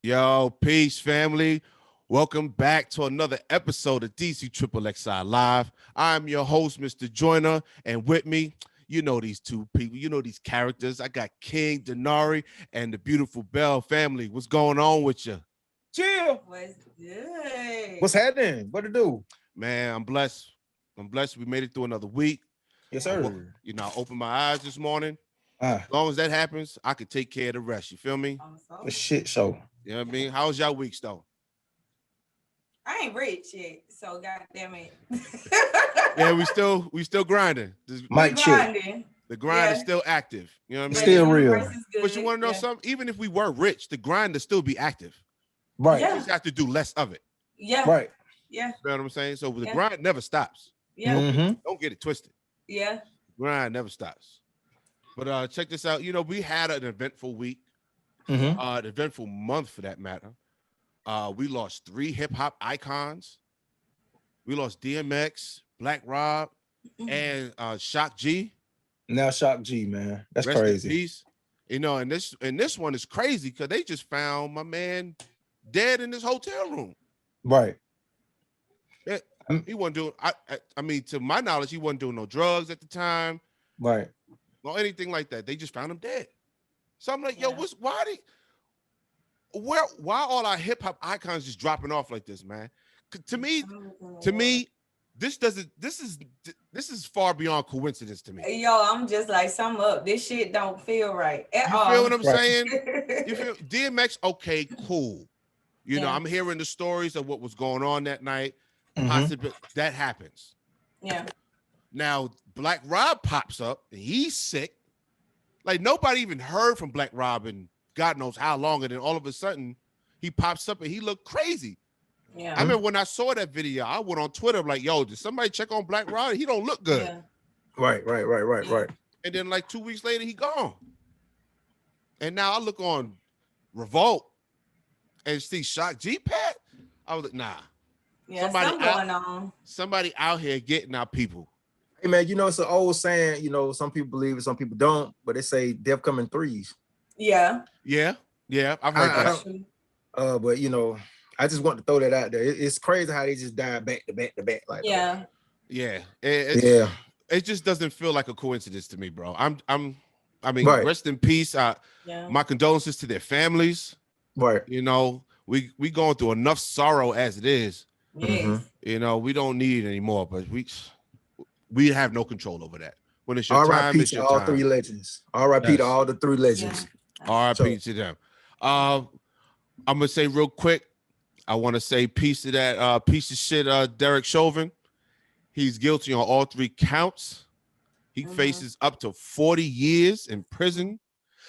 Yo, peace, family. Welcome back to another episode of DCXXXI Live. I'm your host, Mr. Joyner, and with me, you know these two people, you know these characters. I got King, Denari, and the beautiful Belle family. What's going on with you? Chill. What's good? What's happening? What to do? Man, I'm blessed. We made it through another week. Yes, sir. I opened my eyes this morning. As long as that happens, I can take care of the rest. You feel me? a shit show. You know what I mean? How's y'all weeks though? I ain't rich yet, so goddamn it. Yeah, we still grinding. Mic check. The grind is still active. You know what I mean? Still real. But you want to know something? Even if we were rich, the grind would still be active. Right. You just have to do less of it. Yeah. Right. Yeah. You know what I'm saying? So the grind never stops. Yeah. Mm-hmm. Don't get it twisted. Yeah. Grind never stops. But check this out. You know, we had an eventful week, Mm-hmm. an eventful month for that matter. We lost 3 hip hop icons. We lost DMX, Black Rob, and Shock G. Now Shock G, man. That's Rest in crazy. peace. You know, and this one is crazy because they just found my man dead in his hotel room. Right. He wasn't doing. I mean, to my knowledge, he wasn't doing no drugs at the time. Right. Or anything like that. They just found him dead. So I'm like, yo, why all our hip hop icons just dropping off like this, man? To me, this is far beyond coincidence to me. Yo, I'm just like, sum up. This shit don't feel right at all. You feel what I'm saying? You feel DMX? Okay, cool. You know, I'm hearing the stories of what was going on that night. Mm-hmm. Possibly that happens. Yeah. Now Black Rob pops up and he's sick. Like nobody even heard from Black Rob in God knows how long, and then all of a sudden he pops up and he looked crazy. Yeah. I remember when I saw that video, I went on Twitter like, "Yo, did somebody check on Black Rob? He don't look good." Yeah. Right. And then like 2 weeks later, he gone. And now I look on Revolt and see Shock G Pat. I was like, nah. Yeah, something going on. Somebody out here getting our people. Hey man, you know it's an old saying. You know some people believe it, some people don't, but they say death come in threes. Yeah. Yeah. I've heard that. But you know, I just want to throw that out there. It's crazy how they just died back to back like. Yeah. It just doesn't feel like a coincidence to me, bro. I mean, rest in peace. My condolences to their families. Right. You know, we going through enough sorrow as it is. Yes. Mm-hmm. You know, we don't need it anymore, but we have no control over that. When it's your time, it's your all time. 3 legends. R.I.P. to all the 3 legends. R.I.P. to them. I'm gonna say real quick. I want to say peace to that piece of shit, Derek Chauvin. He's guilty on all 3 counts. He faces up to 40 years in prison.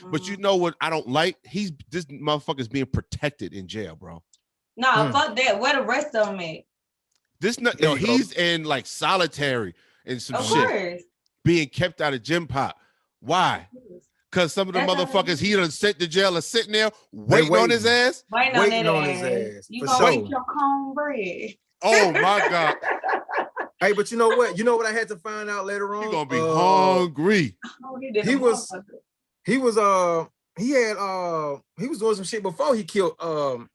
But you know what I don't like? This motherfucker's being protected in jail, bro. Nah, fuck that. Where the rest of them at? He's in like solitary and some shit. Being kept out of gym pop. Why? Because some of the motherfuckers he done sent to jail are sitting there waiting on his ass. Waiting on his ass. You gonna eat your cornbread. Oh my God. Hey, but you know what? You know what I had to find out later on? You're gonna be hungry. He was doing some shit before he killed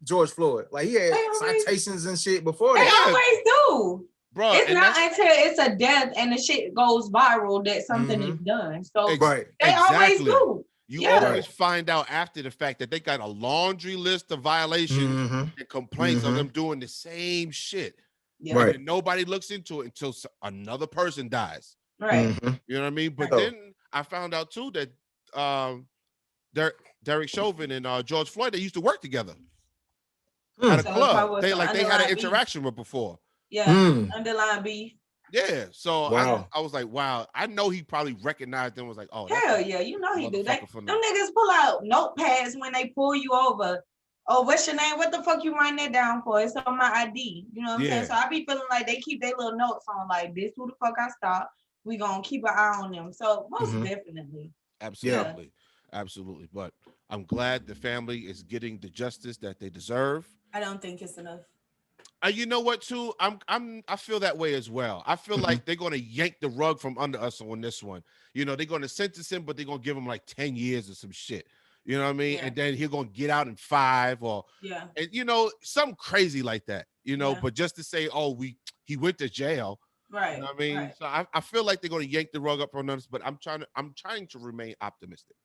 George Floyd. Like he had citations and shit before that. They always do. Bro, it's not until it's a death and the shit goes viral that something is done. So they always do. You always find out after the fact that they got a laundry list of violations and complaints of them doing the same shit. Yeah. And nobody looks into it until another person dies. Right. You know what I mean? But then I found out too that Derek Chauvin and George Floyd, they used to work together at a club. They had an interaction with before. Yeah, underlying beef. Yeah, so I was like, wow. I know he probably recognized them. Was like, oh, hell yeah, you know he do that. Them niggas pull out notepads when they pull you over. oh, what's your name? What the fuck you writing that down for? It's on my ID. You know what I'm saying? So I be feeling like they keep their little notes on, like, this who the fuck I stopped. We gonna keep an eye on them. So most definitely. Absolutely. Yeah. Absolutely. But I'm glad the family is getting the justice that they deserve. I don't think it's enough. You know what, too? I feel that way as well. I feel like they're gonna yank the rug from under us on this one. You know, they're gonna sentence him, but they're gonna give him like 10 years or some shit. You know what I mean? Yeah. And then he's gonna get out in 5 or and you know, something crazy like that. You know, but just to say, oh, he went to jail. Right. You know what I mean? Right. So I feel like they're gonna yank the rug up from us, but I'm trying to remain optimistic.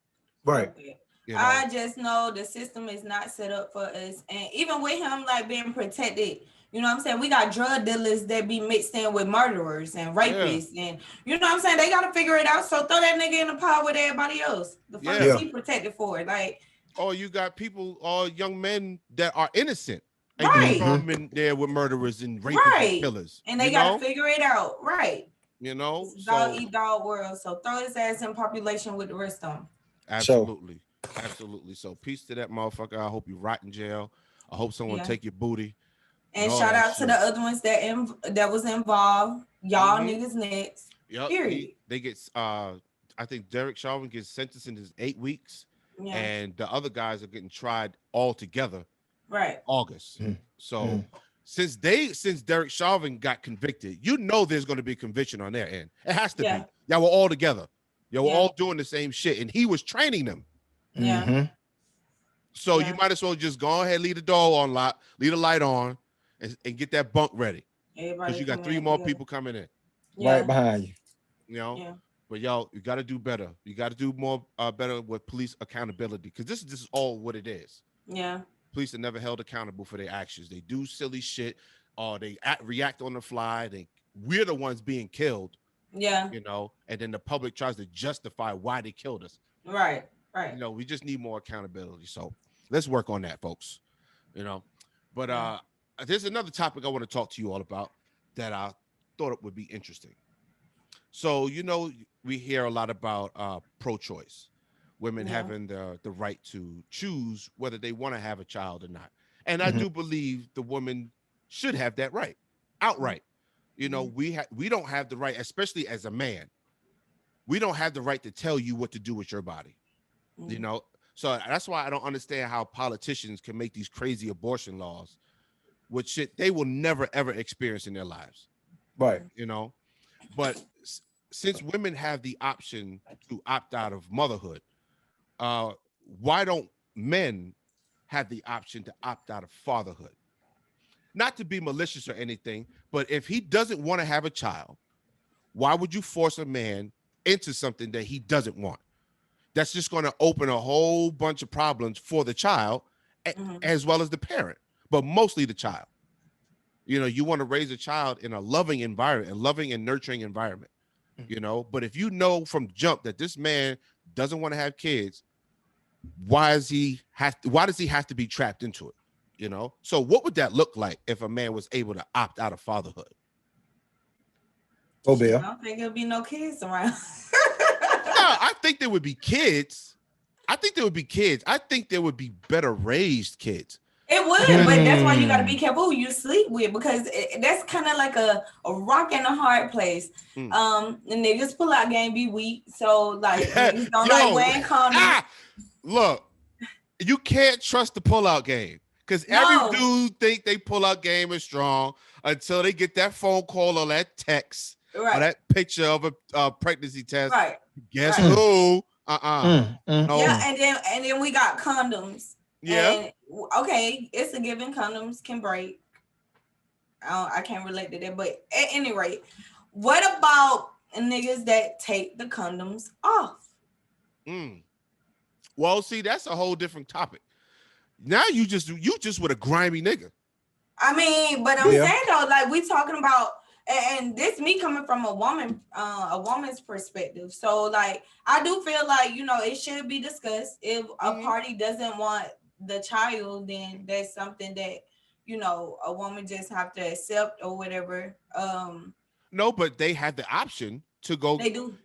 Right. Okay. You know? I just know the system is not set up for us. And even with him like being protected, you know what I'm saying? We got drug dealers that be mixed in with murderers and rapists. And you know what I'm saying? They got to figure it out. So throw that nigga in the pot with everybody else. The fuck is he protected for? Like, oh, you got people, young men that are innocent. And you throw them in there with murderers and rapists and killers. And they got to figure it out. Right. You know? It's dog eat dog world. So throw his ass in population with the rest of them. Absolutely. Absolutely. So peace to that motherfucker. I hope you rot in jail. I hope someone take your booty. And shout out to the other ones that was involved. Y'all niggas next. Yep. Period. They get I think Derek Chauvin gets sentenced in his 8 weeks. Yeah. And the other guys are getting tried all together. Right. August. So since Derek Chauvin got convicted, you know there's going to be conviction on their end. It has to be. Y'all were all together. Y'all were all doing the same shit. And he was training them. Yeah. So you might as well just go ahead, leave the door on lock, leave the light on. And get that bunk ready. Because you got 3 more people coming in. Right behind you. You know? But y'all, you got to do better. You got to do more better with police accountability. Because this is all what it is. Yeah. Police are never held accountable for their actions. They do silly shit or they react on the fly. We're the ones being killed. Yeah. You know? And then the public tries to justify why they killed us. Right. You know, we just need more accountability. So let's work on that, folks. You know? But there's another topic I want to talk to you all about that I thought it would be interesting. So, you know, we hear a lot about pro-choice, women having the right to choose whether they want to have a child or not. And I do believe the woman should have that right, outright. You know, we don't have the right, especially as a man. We don't have the right to tell you what to do with your body, you know? So that's why I don't understand how politicians can make these crazy abortion laws with shit they will never, ever experience in their lives. Right. You know, but since women have the option to opt out of motherhood, why don't men have the option to opt out of fatherhood? Not to be malicious or anything, but if he doesn't want to have a child, why would you force a man into something that he doesn't want? That's just going to open a whole bunch of problems for the child as well as the parent. But mostly the child. You know, you want to raise a child in a loving environment, a loving and nurturing environment, you know. But if you know from jump that this man doesn't want to have kids, why does he have to be trapped into it? You know? So what would that look like if a man was able to opt out of fatherhood? Oh, Belle. I don't think there'll be no kids around. No, I think there would be kids. I think there would be better raised kids. It would, but that's why you got to be careful who you sleep with, because that's kind of like a rock and a hard place. The niggas pull out game be weak, so like niggas don't like wearing condoms. Look, you can't trust the pull out game because every dude think they pull out game is strong until they get that phone call or that text or that picture of a pregnancy test. Right. Guess who? No. Yeah, and then we got condoms. Yeah. And, okay, it's a given. Condoms can break. I can't relate to that, but at any rate, what about niggas that take the condoms off? Well, see, that's a whole different topic. Now you just with a grimy nigga. I mean, but I'm saying though, like we talking about, and this me coming from a woman's perspective. So like, I do feel like, you know, it should be discussed. If a party doesn't want the child, then that's something that, you know, a woman just have to accept or whatever. No, but they have the option to go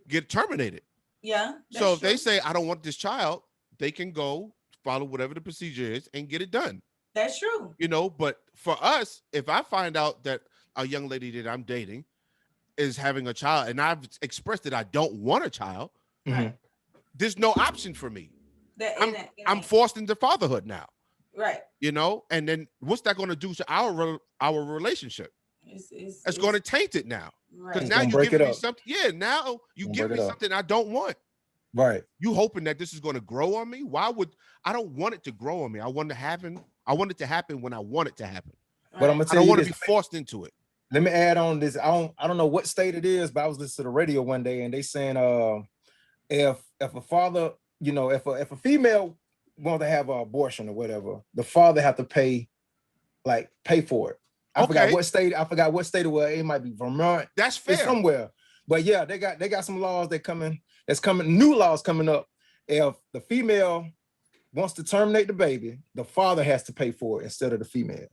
get terminated. Yeah. So if they say, I don't want this child, they can go follow whatever the procedure is and get it done. That's true. You know, but for us, if I find out that a young lady that I'm dating is having a child and I've expressed that I don't want a child, Right. there's no option for me. That I'm forced into fatherhood now. Right. You know, and then what's that going to do to our relationship? It's going to taint it now. Because now you give me something. Yeah, now you give me something I don't want. Right. You hoping that this is going to grow on me? I don't want it to grow on me. I want it to happen when I want it to happen. Right. But I'm gonna tell I don't you want to be forced into it. Let me add on this. I don't know what state it is, but I was listening to the radio one day and they saying if a father, you know, if a female want to have an abortion or whatever, the father have to pay for it. I forgot what state it was. It might be Vermont. That's fair. It's somewhere. But yeah, they got some laws new laws coming up. If the female wants to terminate the baby, the father has to pay for it instead of the female.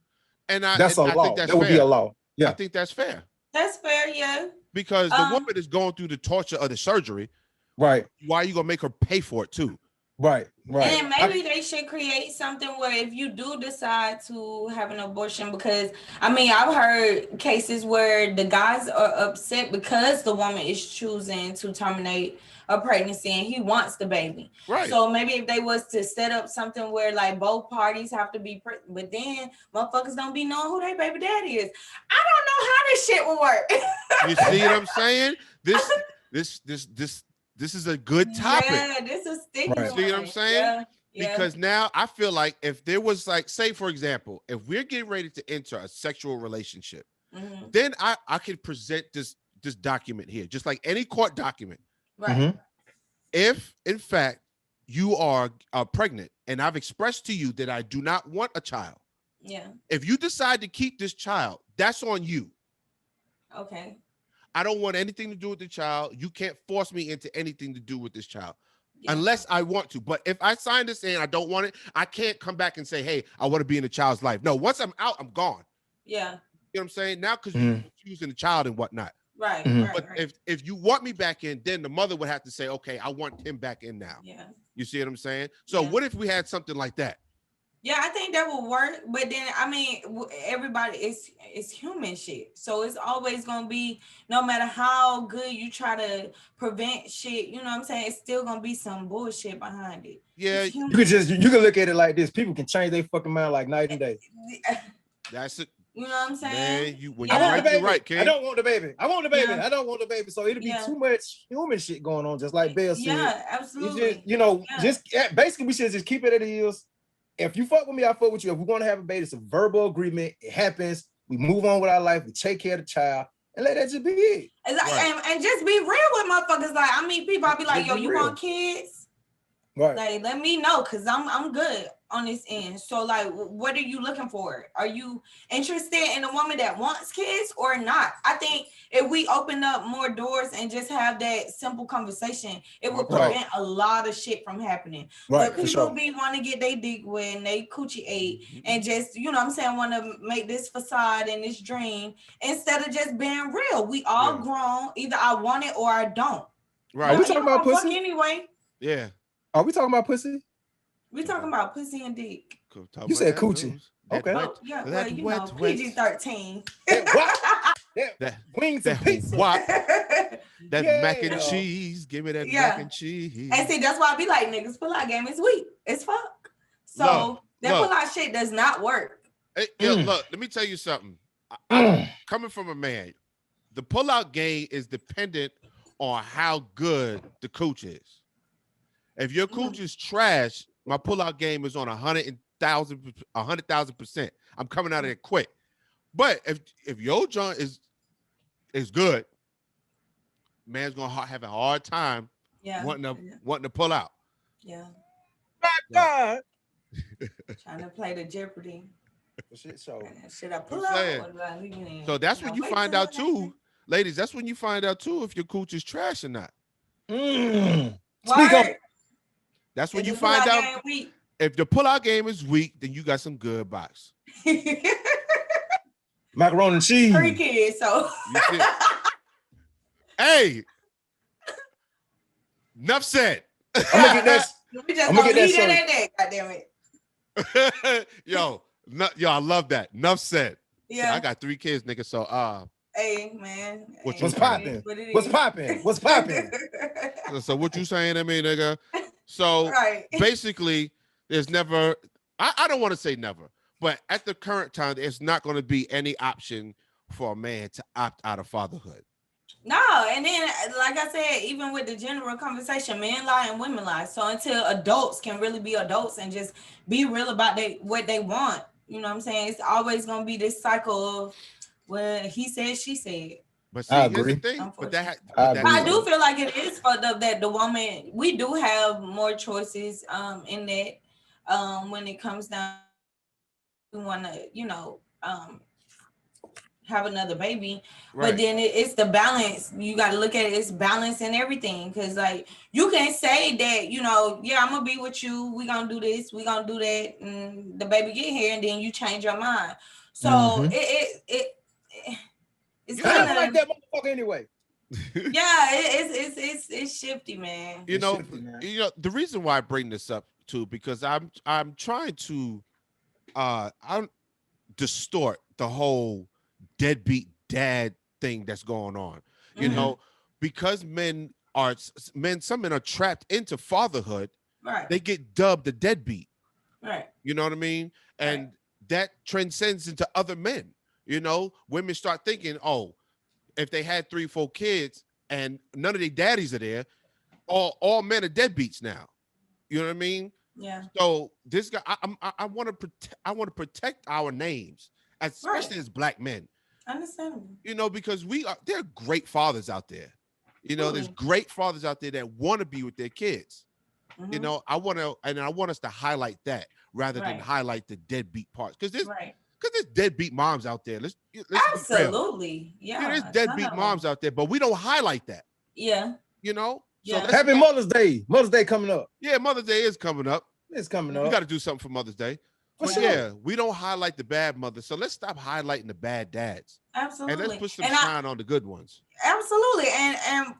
That's a law. Think that's that would be a law. Yeah. I think that's fair. That's fair, yeah. Because the woman is going through the torture of the surgery. Right. Why are you gonna make her pay for it too? Right. And maybe they should create something where if you do decide to have an abortion, because I mean, I've heard cases where the guys are upset because the woman is choosing to terminate a pregnancy and he wants the baby. Right. So maybe if they was to set up something where like both parties have to be, but then motherfuckers don't be knowing who their baby daddy is. I don't know how this shit will work. You see what I'm saying? This is a good topic. Yeah, this is sticky. Right. See what I'm saying? Yeah. Because now I feel like if there was like, say for example, if we're getting ready to enter a sexual relationship, then I can present this document here, just like any court document. Right. Mm-hmm. If in fact you are pregnant and I've expressed to you that I do not want a child. Yeah. If you decide to keep this child, that's on you. Okay. I don't want anything to do with the child. You can't force me into anything to do with this child unless I want to. But if I sign this saying I don't want it, I can't come back and say, hey, I want to be in the child's life. No, once I'm out, I'm gone. Yeah. You know what I'm saying? Now, because you're choosing the child and whatnot. Right. But if you want me back in, then the mother would have to say, okay, I want him back in now. Yeah. You see what I'm saying? So what if we had something like that? Yeah, I think that would work. But then, I mean, everybody is human shit. So it's always going to be, no matter how good you try to prevent shit, you know what I'm saying? It's still going to be some bullshit behind it. Yeah. You can look at it like this. People can change their fucking mind like night and day. That's it. You know what I'm saying? Man, you're right, King. I don't want the baby. I want the baby. Yeah. I don't want the baby. So it'll be too much human shit going on, just like Belle said. Yeah, absolutely. Just, basically we should just keep it at the is. If you fuck with me, I fuck with you. If we want to have a baby, it's a verbal agreement. It happens. We move on with our life. We take care of the child. And let that just be it. And just be real with motherfuckers. Like, I mean, people, I'll be like, yo, you want kids? Right. Like, let me know, because I'm good on this end. So, like, what are you looking for? Are you interested in a woman that wants kids or not? I think if we open up more doors and just have that simple conversation, it would prevent a lot of shit from happening. Right, but people be want to get their dick wet and they coochie ate and just, you know what I'm saying, want to make this facade and this dream instead of just being real. We all grown. Either I want it or I don't. Right. Are we talking about pussy? Anyway. Yeah. Are we talking about pussy? We talking about pussy and dick. You said coochie. Okay. PG-13. That wings and pizza. That mac and cheese. Give me that mac and cheese. And see, that's why I be like, niggas, pull-out game is weak. It's fuck. So that pull-out shit does not work. Hey, look, let me tell you something. Coming from a man, the pull-out game is dependent on how good the cooch is. If your cooch is trash, my pull-out game is on 100,000%. I'm coming out of it quick. But if your joint is good, man's gonna have a hard time wanting to pull out. Yeah. My God. Trying to play the Jeopardy. Shit show. Should I pull out? So that's when you find out too, ladies. That's when you find out too if your cooch is trash or not. Speak up. That's when you find out if the pull-out game is weak, then you got some good box. Macaroni and cheese. 3 kids, so. Hey, enough said. I'm gonna get that. We just gonna leave that in there, goddamn it. Yo, No, yo, I love that. Enough said. Yeah. I got 3 kids, nigga. So hey man, What What's popping? What's popping? What's popping? So what you saying to me, nigga? So right. basically, there's never. I don't want to say never, but at the current time, there's not going to be any option for a man to opt out of fatherhood. No, and then like I said, even with the general conversation, men lie and women lie. So until adults can really be adults and just be real about what they want, you know what I'm saying? It's always gonna be this cycle of well, he said, she said. But see, here's the thing. But I do feel like it is fucked up that the woman, we do have more choices in that when it comes down, we want to, have another baby, right. But then it's the balance. You got to look at it. It's balance and everything, because like you can say that, yeah, I'm gonna be with you, we gonna do this, we gonna do that, and the baby get here and then you change your mind. So it's kind of like that motherfucker anyway. Yeah, it's shifty, man. The reason why I bring this up too, because I'm trying to distort the whole deadbeat dad thing that's going on, you know, because some men are trapped into fatherhood, right? They get dubbed the deadbeat, right? You know what I mean? And that transcends into other men. Women start thinking, oh, if they had 3, 4 kids and none of their daddies are there, all men are deadbeats now. You know what I mean? Yeah. So this guy, I want to protect our names, especially as Black men. Understandable. Because there are great fathers out there. There's great fathers out there that want to be with their kids. I want us to highlight that rather than highlight the deadbeat parts, because there's deadbeat moms out there. Let's absolutely, yeah. There's deadbeat moms out there, but we don't highlight that. Yeah. So happy Mother's Day. Mother's Day coming up. Yeah, Mother's Day is coming up. It's coming up. We got to do something for Mother's Day. But yeah, we don't highlight the bad mothers. So let's stop highlighting the bad dads. Absolutely. And let's put some shine on the good ones. Absolutely. And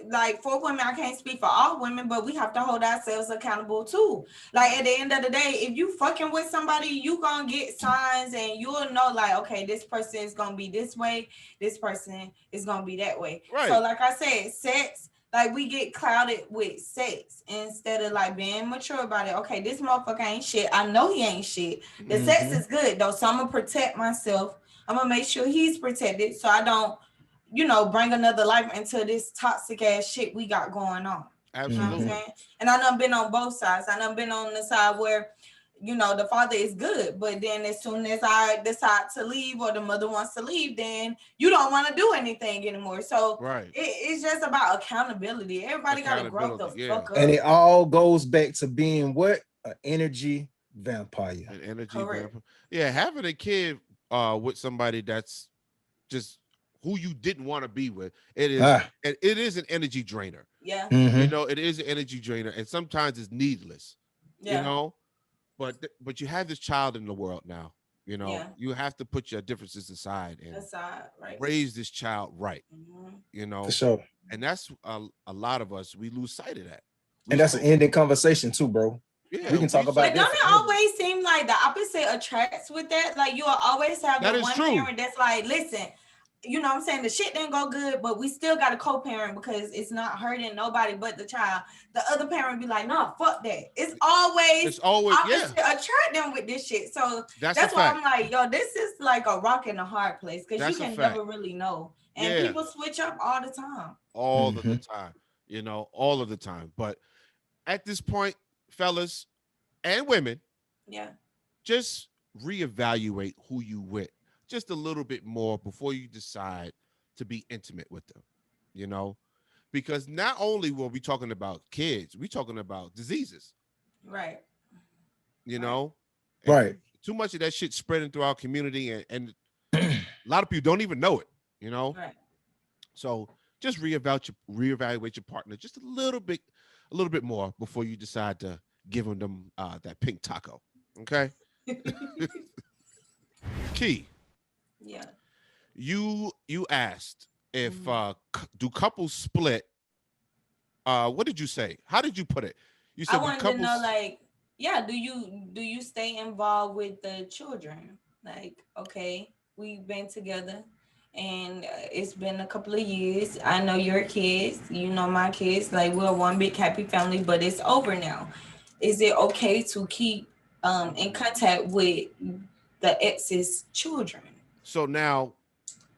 like for women, I can't speak for all women, but we have to hold ourselves accountable too. Like at the end of the day, if you fucking with somebody, you gonna get signs and you'll know like, okay, this person is gonna be this way. This person is gonna be that way. Right. So like I said, sex, like we get clouded with sex instead of like being mature about it. Okay, this motherfucker ain't shit. I know he ain't shit. The sex is good though. So I'm gonna protect myself. I'm gonna make sure he's protected so I don't, bring another life into this toxic ass shit we got going on. Absolutely. You know what I'm saying? And I done been on both sides. I done been on the side where, the father is good, but then as soon as I decide to leave or the mother wants to leave, then you don't want to do anything anymore. So it's just about accountability. Everybody got to grow the fuck up. And it all goes back to being what? An energy vampire. An energy vampire. Yeah, having a kid with somebody that's just who you didn't want to be with, it is an energy drainer. Yeah. It is an energy drainer, and sometimes it's needless. Yeah. But you have this child in the world now. You have to put your differences aside and raise this child right. For sure. And that's a lot of us, we lose sight of that. And that's an ending conversation too, bro. Yeah, we can talk about that. Don't it always seem like the opposite attracts with that? Like you'll always have the one parent that's like, listen, you know what I'm saying? The shit didn't go good, but we still got a co-parent because it's not hurting nobody but the child. The other parent be like, no, fuck that. It's always opposite attract them with this shit. So that's why I'm like, yo, this is like a rock in a hard place because you can never really know. And people switch up all the time. All of the time, all of the time. But at this point, fellas and women, just reevaluate who you with just a little bit more before you decide to be intimate with them, because not only were we talking about kids, we're talking about diseases, right? Right. Too much of that shit spreading through our community, and a lot of people don't even know it, Right. So just reevaluate your partner just a little bit more before you decide to give them that pink taco. Okay. Key. Yeah. You asked if do couples split? What did you say? How did you put it? You said I wanted to know, like, yeah, do you stay involved with the children? Like, okay, we've been together and it's been a couple of years. I know your kids, you know my kids, like we're one big happy family, but it's over now. Is it okay to keep in contact with the ex's children? So now,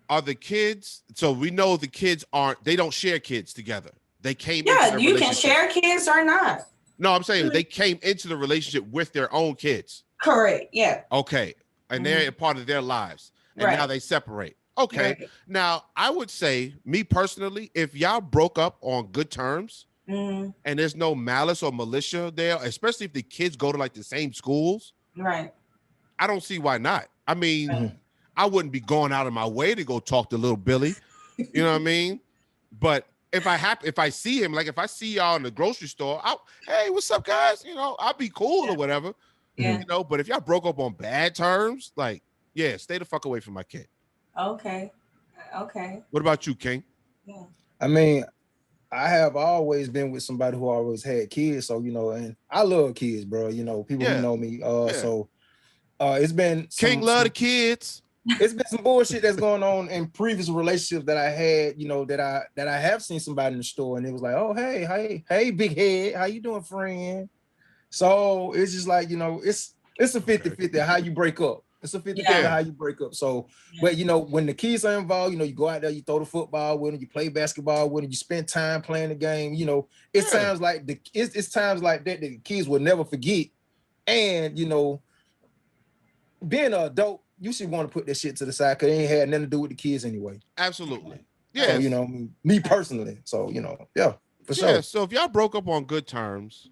are the kids? So we know the kids aren't. They don't share kids together. They came into Yeah, the you can relationship. share kids or not. No, I'm saying they came into the relationship with their own kids. Correct. Yeah. Okay. And they're a part of their lives. And now Right. they separate. Okay. Right. Now, I would say, me personally, if y'all broke up on good terms Mm, and there's no malice or militia there, especially if the kids go to like the same schools, right. I don't see why not. I mean, Mhm. I wouldn't be going out of my way to go talk to little Billy. You know what I mean? But if I see him, like if I see y'all in the grocery store, hey, what's up, guys? You know, I'll be cool Yeah. or whatever. Yeah. You know, but if y'all broke up on bad terms, like, yeah, stay the fuck away from my kid. Okay. Okay. What about you, King? Yeah. I mean, I have always been with somebody who always had kids, so and I love kids, bro. People who Yeah, know me. yeah. So it's been King some love the some kids. it's been some bullshit that's going on in previous relationships that I had, that I have seen somebody in the store and it was like, oh hey, big head, how you doing, friend? So it's just like, it's a 50-50 how you break up. It's a 50-50 Yeah. Yeah, how you break up. So, Yeah. but when the kids are involved, you go out there, you throw the football with them, you play basketball with them, you spend time playing the game. It's yeah, times like it's times like that the kids will never forget. And being an adult, you should want to put that shit to the side because it ain't had nothing to do with the kids anyway. absolutely. So, Yes, me personally. So, yeah, for yeah. sure. So if y'all broke up on good terms,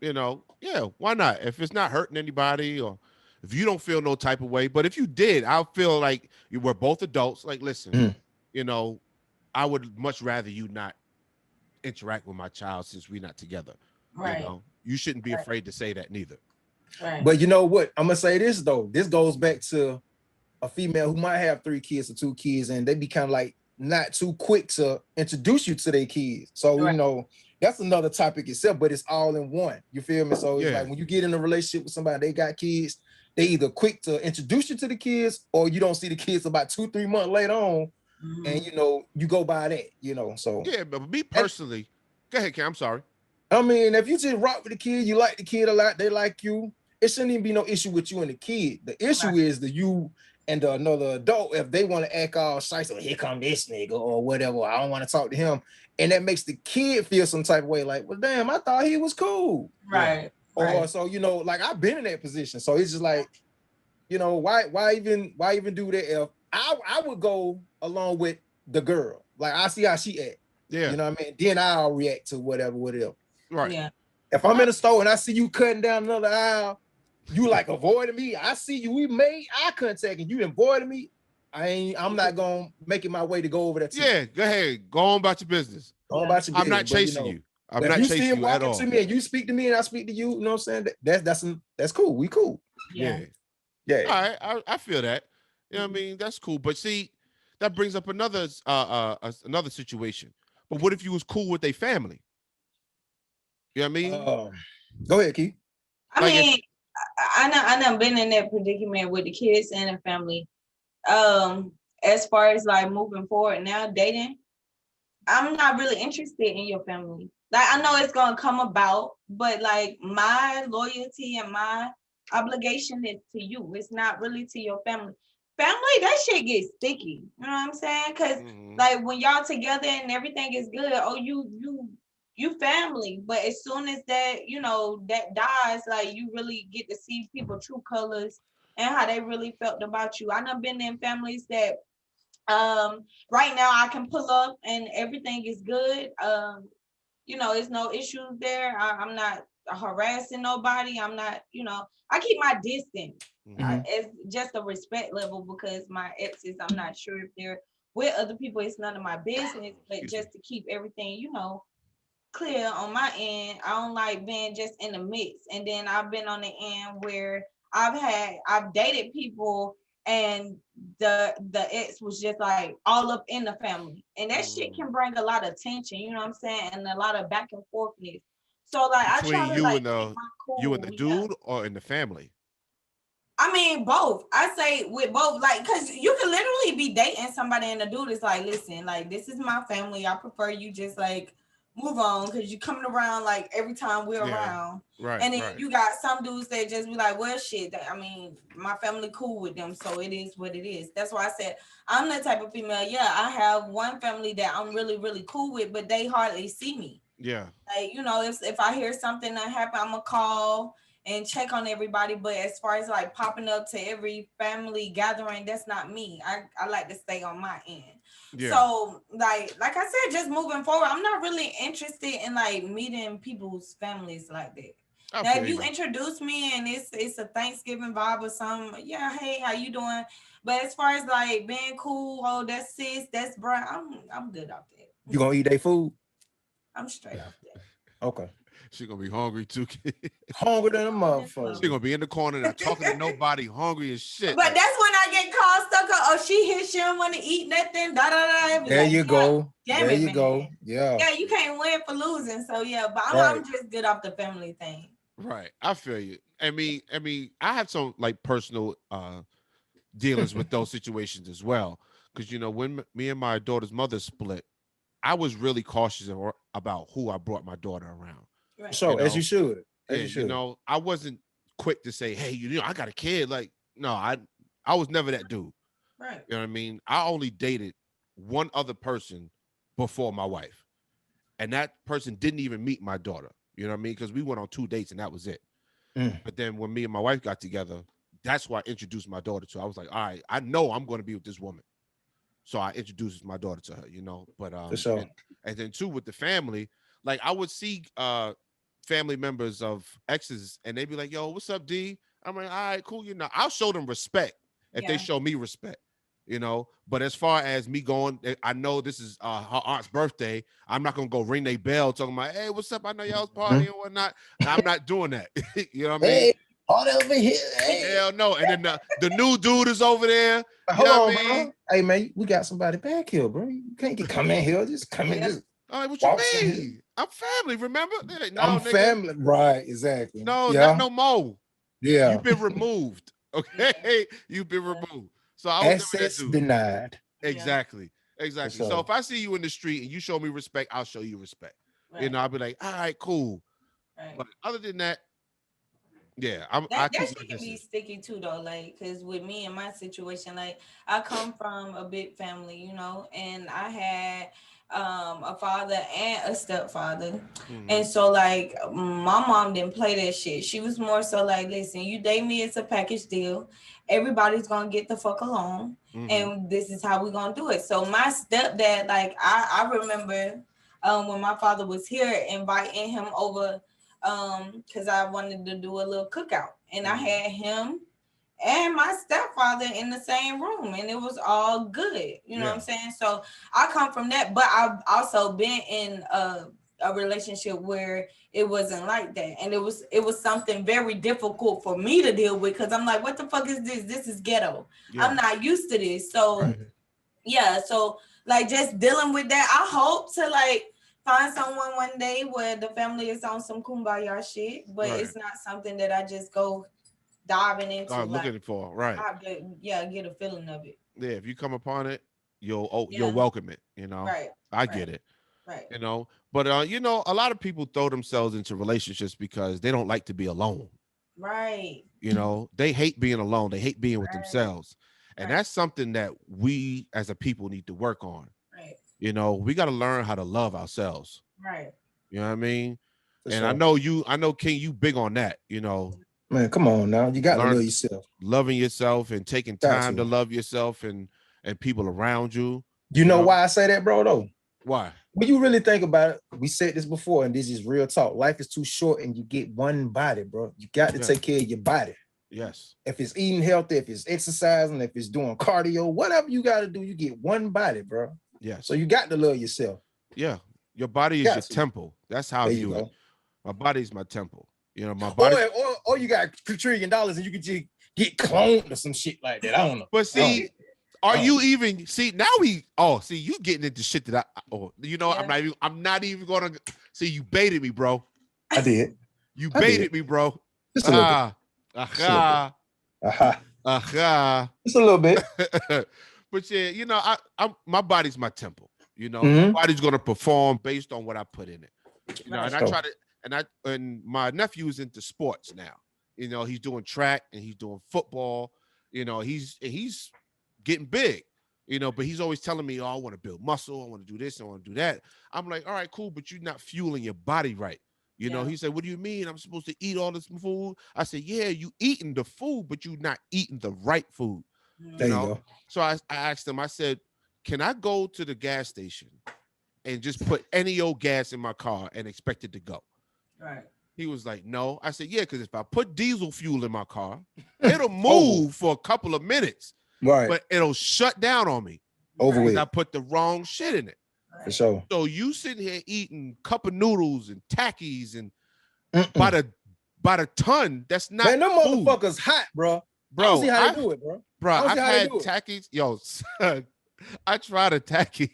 yeah, why not? If it's not hurting anybody or if you don't feel no type of way, but if you did, I feel like you were both adults. Like, listen, Mhm. you know, I would much rather you not interact with my child since we're not together. Right. You shouldn't be Right. afraid to say that neither. Right. But you know what? I'm gonna say this though. This goes back to a female who might have 3 kids or 2 kids, and they be kind of like not too quick to introduce you to their kids. So Right. that's another topic itself, but it's all in one. You feel me? So it's Yeah, like when you get in a relationship with somebody, they got kids, they either quick to introduce you to the kids, or you don't see the kids about 2-3 months later on, and Mhm. you go by that. So yeah. But me and personally, go ahead, Cam. I'm sorry. I mean, if you just rock with the kid, you like the kid a lot, they like you. It shouldn't even be no issue with you and the kid. The issue Right. is the you and another adult. If they want to act all shy, so here come this nigga or whatever. I don't want to talk to him, and that makes the kid feel some type of way. Like, well, damn, I thought he was cool. Yeah, Right. Or Right. so like I've been in that position. So it's just like, why even do that? If I would go along with the girl, like I see how she act. yeah, You know what I mean? Then I'll react to whatever. right. Yeah. If I'm in a store and I see you cutting down another aisle, you like avoiding me. I see you. We made eye contact and you avoiding me. I'm not gonna make it my way to go over there to you. Yeah, go ahead. Go on about your business. Go Yeah. about your I'm not business. But chasing you. I'm if not you see chasing him you at walking to all. me and you speak to me and I speak to you, you know what I'm saying? That's cool. We cool. Yeah. Yeah. Yeah. All right. I feel that. You know what I mean? That's cool. But see, that brings up another situation. But what if you was cool with a family? You know what I mean? Um, Go ahead, Keith. I Like if mean, I done been in that predicament with the kids and the family. As far as like moving forward now, dating, I'm not really interested in your family. Like I know it's gonna come about, but like my loyalty and my obligation is to you. It's not really to your family. Family, that shit gets sticky. You know what I'm saying? Cause Mhm. like when y'all together and everything is good, oh you family. But as soon as that dies, like you really get to see people true colors and how they really felt about you. I done been in families that right now I can pull up and everything is good. It's no issues there. I'm not harassing nobody. I'm not, I keep my distance. Mhm. It's just a respect level because my exes, I'm not sure if they're with other people. It's none of my business, but Excuse me. just to keep everything, clear on my end. I don't like being just in the mix. And then I've been on the end where I've dated people and the ex was just like all up in the family. And that shit Mhm. can bring a lot of tension, you know what I'm saying? And a lot of back and forthness. So like I Between try to you like and keep the my dude or in the family? I mean, both. I say with both, like, because you can literally be dating somebody and the dude is like, listen, like, this is my family. I prefer you just like move on because you coming around like every time we're around. Right. And then you got some dudes that just be like, well, shit, I mean, my family cool with them, so it is what it is. That's why I said I'm the type of female. Yeah, I have one family that I'm really, really cool with, but they hardly see me. Yeah. Like, you know, if I hear something that happened, I'm gonna call and check on everybody. But as far as like popping up to every family gathering, that's not me. I like to stay on my end. Yeah. So like I said, just moving forward, I'm not really interested in like meeting people's families like that. Now, if you introduce me and it's a Thanksgiving vibe or something, yeah, hey, how you doing? But as far as like being cool, oh, that's sis, that's bro, I'm good off that. You gonna eat their food? I'm straight off that. Okay. She gonna be hungry too. Hungry than a motherfucker. She gonna be in the corner not talking to nobody, hungry as shit. But that's when I get called stuck up. Oh, she here, she don't want to eat nothing. Da da da. There you go. There you go. Yeah. Yeah, you can't win for losing. So yeah, but I'm just good off the family thing. Right. I feel you. I mean, I have some like personal dealings with those situations as well. Because you know, when me and my daughter's mother split, I was really cautious about who I brought my daughter around. Right. So, you know? As you should. As you should. You know, I wasn't quick to say, hey, you know, I got a kid. Like, no, I was never that dude. Right. You know what I mean? I only dated one other person before my wife. And that person didn't even meet my daughter. You know what I mean? Because we went on 2 dates and that was it. But then when me and my wife got together, that's why I introduced my daughter to her. I was like, all right, I know I'm going to be with this woman. So I introduced my daughter to her, you know. But and then too with the family, like I would see family members of exes and they'd be like, yo, what's up, D? I'm like, all right, cool. You know, I'll show them respect if they show me respect, you know. But as far as me going, I know this is her aunt's birthday. I'm not gonna go ring their bell talking about, hey, what's up? I know y'all's partying and whatnot. I'm not doing that. You know what I mean? Hey, all over here. Hey. Hell no. And then the new dude is over there. Hold on, bro. Hey man, we got somebody back here, bro. You can't come in here. Just come in. Just all right, what you mean? I'm family, remember? No, I'm family, right? Exactly. No, not no more. Yeah, you've been removed. Okay, you've been removed. So I was access denied. Exactly. So if I see you in the street and you show me respect, I'll show you respect. Right. You know, I'll be like, all right, cool. Right. But other than that, yeah, that shit can be sticky too, though. Like, cause with me and my situation, like, I come from a big family, you know, and I had a father and a stepfather, and so like my mom didn't play that shit. She was more so like, listen, you date me, it's a package deal. Everybody's gonna get the fuck along, and this is how we're gonna do it. So my stepdad, like, I remember when my father was here, inviting him over. Because I wanted to do a little cookout, and I had him and my stepfather in the same room, and it was all good. You know what I'm saying? So I come from that, but I've also been in a relationship where it wasn't like that, and it was something very difficult for me to deal with because I'm like, what the fuck is this? This is ghetto. I'm not used to this. So yeah, so like just dealing with that. I hope to like find someone one day where the family is on some kumbaya shit, but it's not something that I just go diving into. Looking for, right? Get a feeling of it. Yeah, if you come upon it, you'll welcome it. You know, right? I get it. Right. You know, but you know, a lot of people throw themselves into relationships because they don't like to be alone. Right. You know, they hate being alone. They hate being with themselves, and that's something that we as a people need to work on. Right. You know, we got to learn how to love ourselves. Right. You know what I mean? And I know King, you big on that, you know. Man, come on now. You got to love yourself. Loving yourself and taking time to love yourself and people around you. You know why I say that, bro, though? Why? When you really think about it, we said this before, and this is real talk. Life is too short and you get one body, bro. You got to take care of your body. Yes. If it's eating healthy, if it's exercising, if it's doing cardio, whatever you got to do, you get one body, bro. Yeah. So you got to love yourself. Yeah. Your body is your temple. That's how I view it. My body is my temple. You know, my body. Or you got $1 trillion and you can just get cloned or some shit like that. I don't know. But see, you even see now you getting into shit that I'm not even gonna see. You baited me, bro. I did. You I baited did. me, bro. Just a little bit. Aha. Aha. Aha. Just a little bit. But yeah, you know, I'm my body's my temple. You know, Mhm. my body's gonna perform based on what I put in it. You know, Right. and I So- try to, and my nephew's into sports now. You know, he's doing track and he's doing football. You know, he's getting big. You know, but he's always telling me, "Oh, I want to build muscle. I want to do this. I want to do that." I'm like, "All right, cool, but you're not fueling your body right." You know, Yeah. he said, "What do you mean? I'm supposed to eat all this food?" I said, "Yeah, you eating the food, but you're not eating the right food." There you know? go. So I asked him, I said, "Can I go to the gas station and just put any old gas in my car and expect it to go?" Right. He was like, "No." I said, "Yeah, because if I put diesel fuel in my car, it'll Over. move for a couple of minutes, Right. but it'll shut down on me Over because with. I put the wrong shit in it." For sure. So you sitting here eating cup of noodles and Takis and Mm-mm. by the ton, that's not Man, them food. motherfuckers hot, bro. I don't Bro, see how they do it, bro. I don't I've see how they had do it. Takis. Yo, son, I tried a Taki.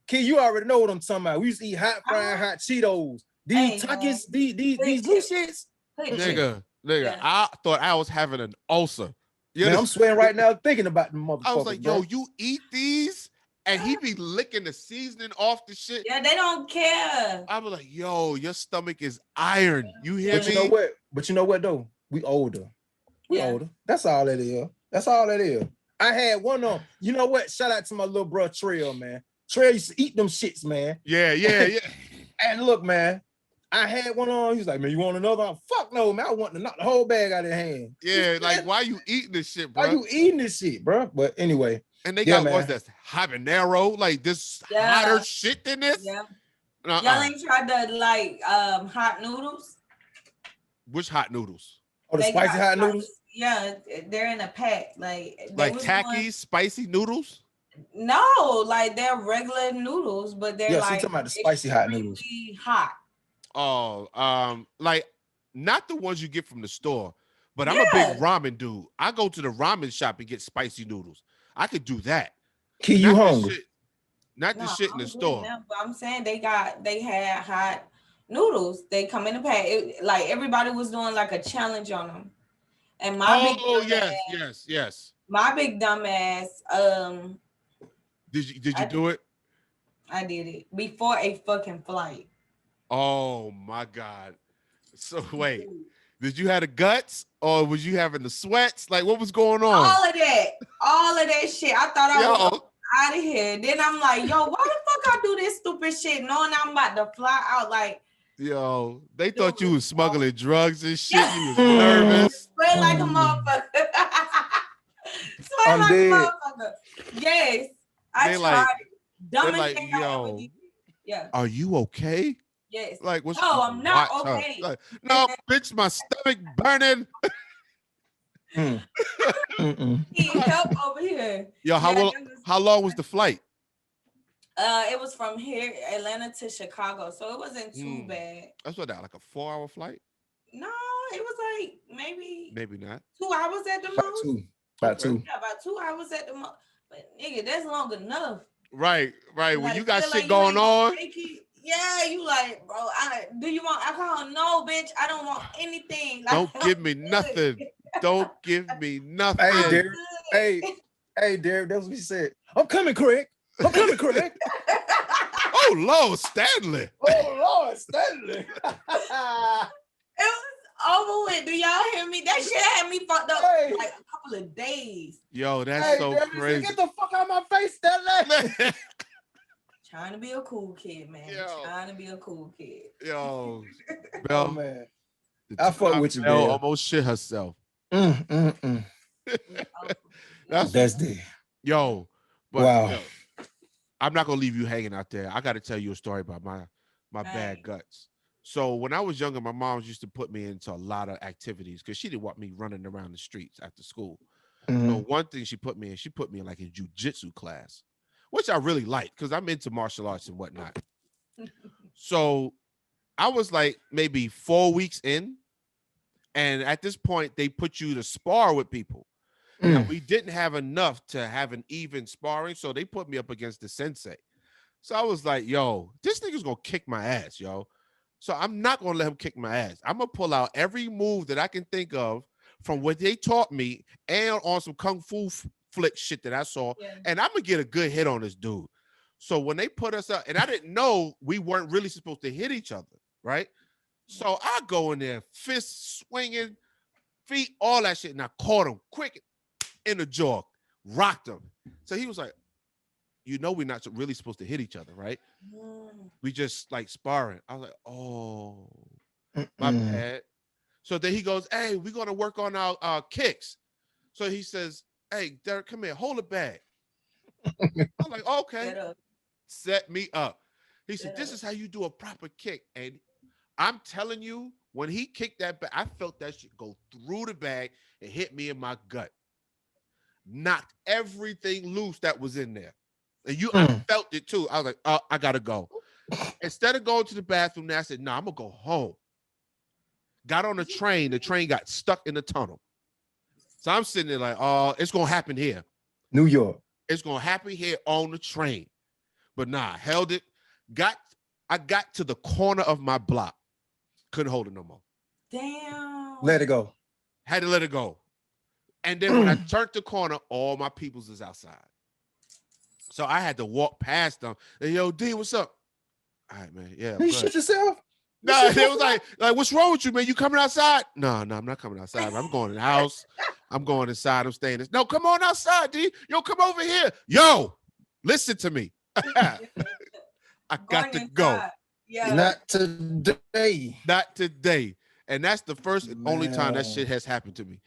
Kid, you already know what I'm talking about. We used to eat hot fried hot Cheetos. These Hey, Takis, man. these new shits. Nigga, Yeah. I thought I was having an ulcer. You Man, know? I'm sweating right now thinking about them motherfuckers. I was like, bro. yo, you eat these? And he be licking the seasoning off the shit. Yeah, they don't care. I was like, yo, your stomach is iron. You hear But me? you know what? But you know what though? We older. We Yeah. older. That's all that is. That's all that is. I had one on. You know what? Shout out to my little bro Trail, man. Trail used to eat them shits, man. Yeah, yeah, yeah. And look, man, I had one on. He was like, man, you want another one? Fuck no, man. I want to knock the whole bag out of their hand. Yeah, like, why you eating this shit, Why bro? you eating this shit, bro? But anyway, And they Yeah, got what's man. that? Habanero, like this Yeah. hotter shit than this? Yeah. Uh-uh. Y'all ain't tried the like hot noodles? Which hot noodles? oh, the They spicy got, hot like, noodles. Yeah, they're in a pack. Like they Like was tacky, doing- spicy noodles? No, like they're regular noodles, but they're Yeah, so you like talking about the spicy hot noodles. extremely hot. Oh, like not the ones you get from the store, but I'm a Yeah. big ramen dude. I go to the ramen shop and get spicy noodles. I could do that. Kid, you Not the hungry? shit- Not the shit in the I'm good store. now, but I'm saying they had hot noodles. They come in a pack. Like everybody was doing like a challenge on them. And Oh yes. my big dumb ass, Did you I- do it? I did it before a fucking flight. Oh my God. So wait, did you have the guts or was you having the sweats? Like what was going on? All of that shit. I thought I was Yo, out of here. Then I'm like, yo, why the fuck I do this stupid shit knowing I'm about to fly out? Like, yo, they thought you Dude. was smuggling drugs and shit. You was Yeah. nervous. sweat like a motherfucker. Sweat I'm like dead. a motherfucker. Yes, I They tried like- it. Dumbest like, thing I ever yo. did. Yeah, Are you okay? yes. Like what's No, I'm not watch her. okay. Like, no, bitch, my stomach burning. Mm-mm. Need help over here. Yo, how long was the flight? It was from here, Atlanta to Chicago, so it wasn't too bad. That's what that like a 4-hour flight? No, it was like maybe Maybe not. 2 hours at the About most. two. About Okay. two. Yeah, about 2 hours at the most. But nigga, that's long enough. Right. When Like, you got feel shit like you going ain't gonna on. take it. Yeah, you like, bro. Do you want alcohol? No, bitch. I don't want anything. Like, Don't give me I'm good. nothing. Don't give me nothing. Hey, I'm Derek. good. Hey, Derek. That's what he said. I'm coming, Craig. I'm coming, Craig. Oh Lord, Stanley. Oh Lord, Stanley. It was over with. Do y'all hear me? That shit had me fucked up Hey. like a couple of days. Yo, that's Hey, so Derek, he said, crazy. get the fuck out of my face, Stanley. Trying to be a cool kid, man. Yo. Trying to be a cool kid. Yo, Oh Belle, man. the I fuck time with you, Belle Belle. almost shit herself. Mm. That's That's the yo. But Wow. yo, I'm not gonna leave you hanging out there. I got to tell you a story about my bad Right. guts. So when I was younger, my mom used to put me into a lot of activities because she didn't want me running around the streets after school. So Mhm. one thing she put me in like a jujitsu class, which I really liked because I'm into martial arts and whatnot. So I was like maybe 4 weeks in, and at this point they put you to spar with people. And Mm. we didn't have enough to have an even sparring, so they put me up against the sensei. So I was like, yo, this nigga's gonna kick my ass, yo. So I'm not gonna let him kick my ass. I'm gonna pull out every move that I can think of from what they taught me and on some kung fu flick shit that I saw, and I'm gonna get a good hit on this dude. So when they put us up, and I didn't know we weren't really supposed to hit each other, right? So I go in there, fist swinging, feet, all that shit, and I caught him quick in the jaw, rocked him. So he was like, you know, we're not really supposed to hit each other, right? We just like sparring. I was like, oh, my bad. So then he goes, hey, we're gonna work on our kicks. So he says, hey, Derek, come here, hold it back. I'm like, okay, set me up. He said, this is how you do a proper kick. And I'm telling you, when he kicked that back, I felt that shit go through the bag and hit me in my gut. Knocked everything loose that was in there. And I felt it too. I was like, oh, I gotta go. Instead of going to the bathroom, I said, no, I'm gonna go home. Got on the train got stuck in the tunnel. So I'm sitting there like, oh, it's gonna happen here. New York. It's gonna happen here on the train. But nah, held it. I got to the corner of my block. Couldn't hold it no more. Damn. Let it go. Had to let it go. And then when I turned the corner, all my peoples is outside. So I had to walk past them. And yo, D, what's up? All right, man. Yeah. You shit yourself? No, they was like, what's wrong with you, man? You coming outside? No, I'm not coming outside. I'm going in the house. I'm going inside. I'm staying. No, come on outside, D. Yo, come over here. Yo, listen to me. I got to go. Yeah. Not today. Not today. And that's the first and only time that shit has happened to me.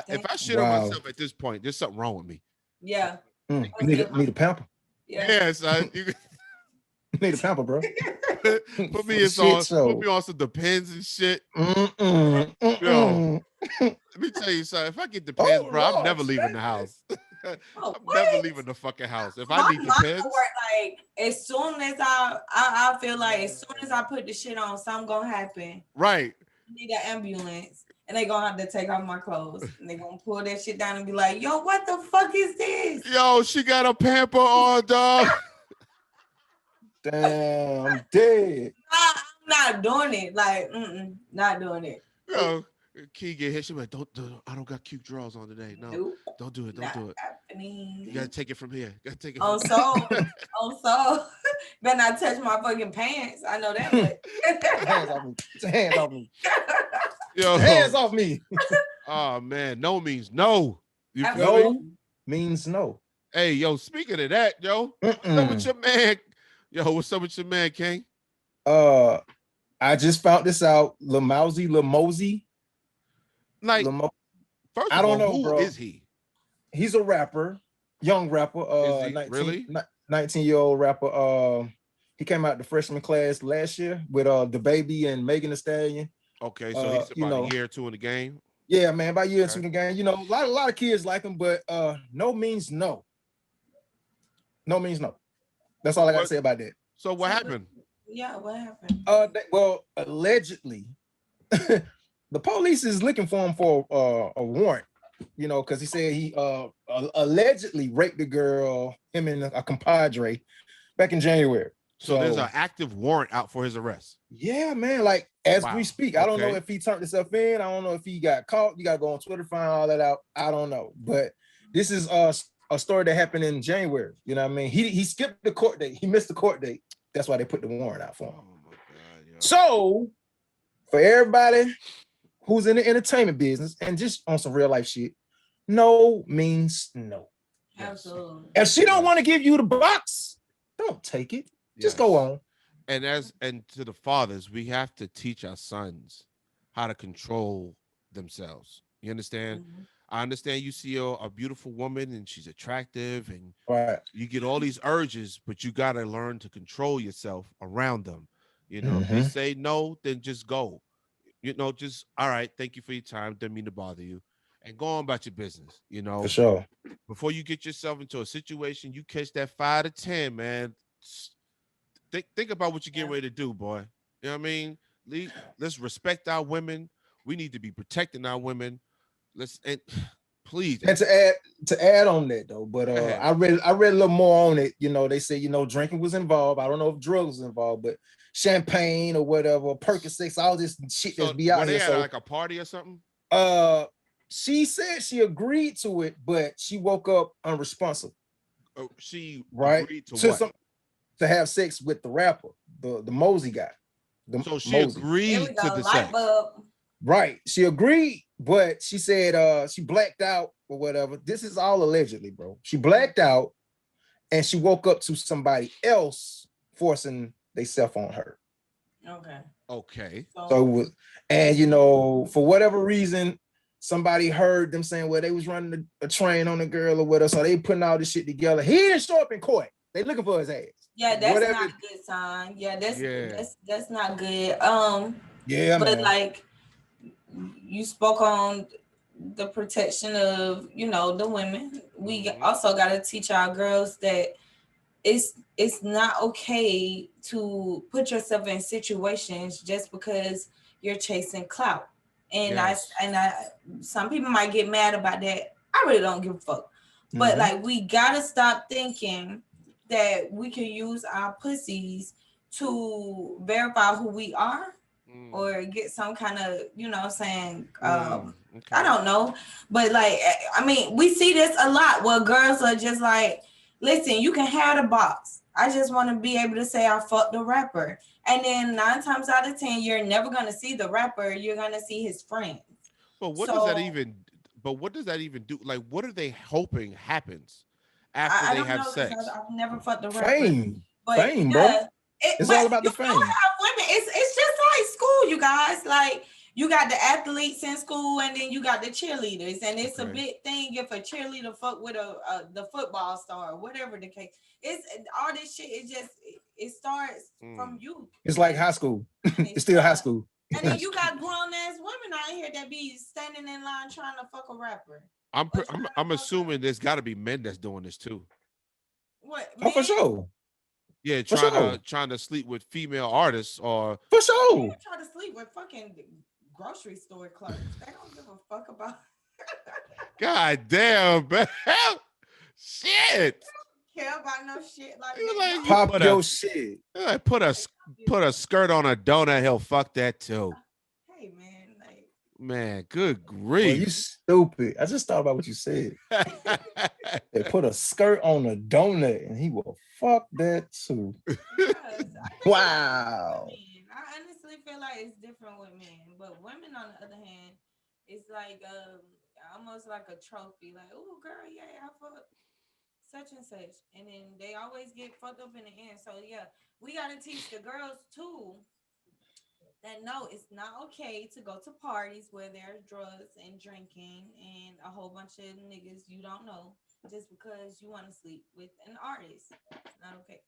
If I shit on myself at this point, there's something wrong with me. Yeah. You need a pamper. Yeah, son. You need a pamper, bro. Put me on some Depends and shit. Yo, let me tell you something. If I get Depends, bro, I'm never leaving the house. I'm never leaving the fucking house. If I need Depends, like as soon as I feel like as soon as I put the shit on, something gonna happen. Right. I need an ambulance. And they gonna have to take off my clothes. And they gonna pull that shit down and be like, yo, what the fuck is this? Yo, she got a pamper on, dog. Damn, I'm dead. I'm not doing it. Like, not doing it. Yo, Key get hit. She like, don't, I don't got cute drawers on today. No, nope. Don't do it. Don't do it. Happening. You gotta take it from here. You gotta take it from so better not touch my fucking pants. I know that much. Hands off me. Hands off me. Yo, hands off me. Oh man, no means no. No means no. Hey, yo, speaking of that, yo, what's up with your man? Yo, what's up with your man, King? I just found this out. Lil Mosey. Like, first of all, who is he? He's a rapper, young rapper. 19-year-old rapper. He came out the freshman class last year with the Baby and Megan Thee Stallion. Okay, so he's about a year or two in the game. Yeah, man, about a year or two in the game. You know, a lot of kids like him, but no means no. No means no. That's all I got to say about that. So what happened? Yeah, what happened? Well, allegedly, the police is looking for him for a warrant. You know, because he said he allegedly raped the girl, him and a compadre, back in January. So there's an active warrant out for his arrest. Yeah, man. Like as we speak, I don't know if he turned himself in. I don't know if he got caught. You gotta go on Twitter, find all that out. I don't know, but this is a story that happened in January. You know what I mean? He skipped the court date. He missed the court date. That's why they put the warrant out for him. Oh my God, yo. So for everybody who's in the entertainment business and just on some real life shit, no means no. Absolutely. If she don't want to give you the box, don't take it. Just go on. And to the fathers, we have to teach our sons how to control themselves. You understand? Mm-hmm. I understand you see a beautiful woman and she's attractive and you get all these urges, but you got to learn to control yourself around them. You know, if they say no, then just go. You know, just, all right, thank you for your time. Didn't mean to bother you. And go on about your business, you know. For sure. Before you get yourself into a situation, you catch that 5 to 10, man. Think about what you're getting ready to do, boy. You know what I mean? Let's respect our women. We need to be protecting our women. Please. And to add on that though, but I read a little more on it. You know, they say, you know, drinking was involved. I don't know if drugs was involved, but champagne or whatever, Percocets, all this shit that's be out were here. They at So like a party or something? she said she agreed to it, but she woke up unresponsive. Oh, she Right? agreed to what? To have sex with the rapper, the Mosey guy. So she Mosey. agreed to the sex. Right. She agreed, but she said she blacked out or whatever. This is all allegedly, bro. She blacked out and she woke up to somebody else forcing themselves on her. Okay. So it was, and you know, for whatever reason, somebody heard them saying, well, they was running a train on the girl or whatever. So they putting all this shit together. He didn't show up in court. They looking for his ass. Yeah, that's not a good sign. Yeah, that's not good. Yeah, but man. like you spoke on the protection of, you know, the women. We also got to teach our girls that it's not okay to put yourself in situations just because you're chasing clout. And I some people might get mad about that. I really don't give a fuck. But like we gotta stop thinking that we can use our pussies to verify who we are or get some kind of, you know what I'm saying, I don't know. But like, I mean, we see this a lot where girls are just like, listen, you can have the box. I just want to be able to say I fucked the rapper. And then 9 times out of 10, you're never going to see the rapper. You're going to see his friends. But what does that even do? Like, what are they hoping happens after they have sex? I've never fucked the rapper. Fame, bro. It's all about the fame. Women. It's just like school, you guys. Like, you got the athletes in school, and then you got the cheerleaders, and it's a big thing if a cheerleader fuck with the football star or whatever the case. It's all this shit. It starts from you. It's like high school. It's still high school. And then you got grown ass women out here that be standing in line trying to fuck a rapper. I'm assuming there's got to be men that's doing this too. What? Oh, for sure. Yeah, trying to sleep with female artists or for sure. Try to sleep with fucking grocery store clerks. They don't give a fuck about. God damn, man. Shit. Care about no shit like that. Pop your shit. Like put a skirt on a donut. He'll fuck that too. Hey man, like man, good grief. Well, you stupid. I just thought about what you said. They put a skirt on a donut and he will fuck that too. Wow. I honestly feel like it's different with men, but women on the other hand, it's like almost like a trophy. Like, oh girl, yeah, I fucked such and such, and then they always get fucked up in the end. So yeah, we got to teach the girls too that no, it's not okay to go to parties where there's drugs and drinking and a whole bunch of niggas you don't know just because you want to sleep with an artist. It's not okay.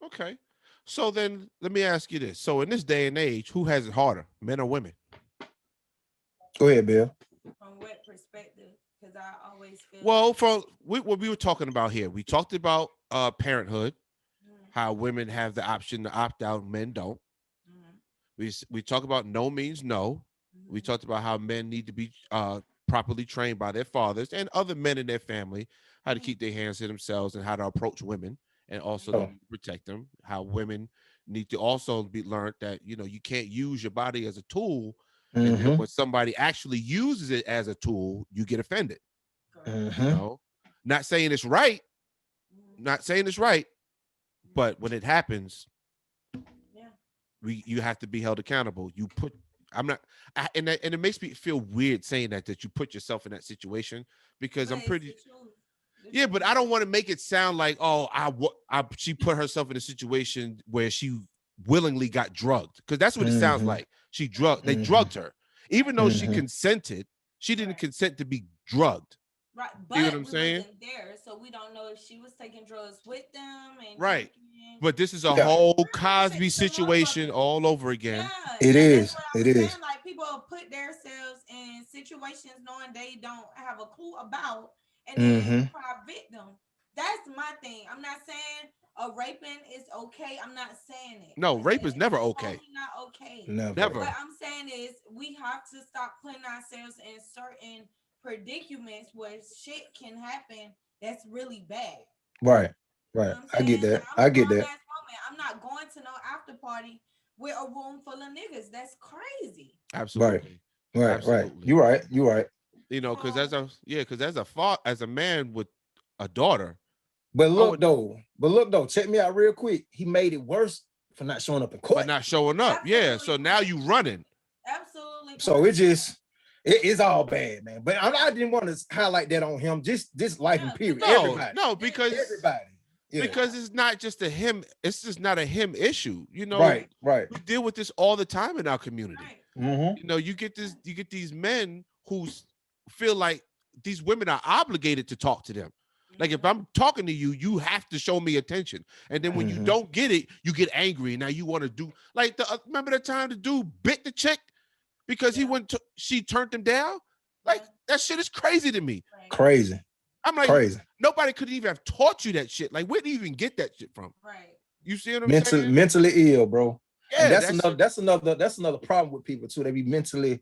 Okay, so then let me ask you this: so in this day and age, who has it harder, men or women? Go ahead, Bill. From what perspective? Because I always feel well, what we were talking about here, we talked about parenthood, how women have the option to opt out, men don't. We talk about no means no. We talked about how men need to be properly trained by their fathers and other men in their family, how to keep their hands to themselves and how to approach women and also protect them. How women need to also be learned that, you know, you can't use your body as a tool. And then when somebody actually uses it as a tool, you get offended. You know, not saying it's right, but when it happens, you have to be held accountable. And it makes me feel weird saying that you put yourself in that situation because I'm pretty. Yeah, but I don't want to make it sound like, she put herself in a situation where she willingly got drugged, because that's what it sounds like. They drugged her, even though she consented. She didn't consent to be drugged. Right, but you know what I'm saying? Wasn't there, so we don't know if she was taking drugs with them. And right, but this is a whole Cosby situation all over again. Yeah, it is. It is. Like, people put themselves in situations knowing they don't have a clue about, and then try victim. That's my thing. I'm not saying a raping is okay. I'm not saying it. No, rape is never okay. Totally not okay. Never. What I'm saying is we have to stop putting ourselves in certain predicaments where shit can happen that's really bad. Right. You know Right. what I'm I get saying? that. I'm I a get grown that. ass woman. I'm not going to no after party with a room full of niggas. That's crazy. Absolutely. Right. Right. Absolutely. You right. You right. You know, because So, as a man with a daughter, But I would look though, check me out real quick. He made it worse for not showing up in for court. not showing up. Yeah. absolutely So now punishment. you running. Absolutely So it punishment. just it's all bad, man. But I didn't want to highlight that on him. Just life and Yeah, period. No, Everybody. no, because Everybody. Yeah. because it's not just a him, it's just not a him issue. You know, Right. Right. we deal with this all the time in our community. right. Mm-hmm. You know, you get these men who feel like these women are obligated to talk to them. Like if I'm talking to you, you have to show me attention. And then when you Mhm. don't get it, you get angry. Now you want to do like remember the time the dude bit the chick because he Yeah. went to she turned him down? Like Yeah. that shit is crazy to me. Right. Crazy. I'm like, Crazy. nobody could even have taught you that shit. Like, where did you even get that shit from? Right. You see what I'm saying? Mentally ill, bro. And Yeah, that's another problem with people too. They be mentally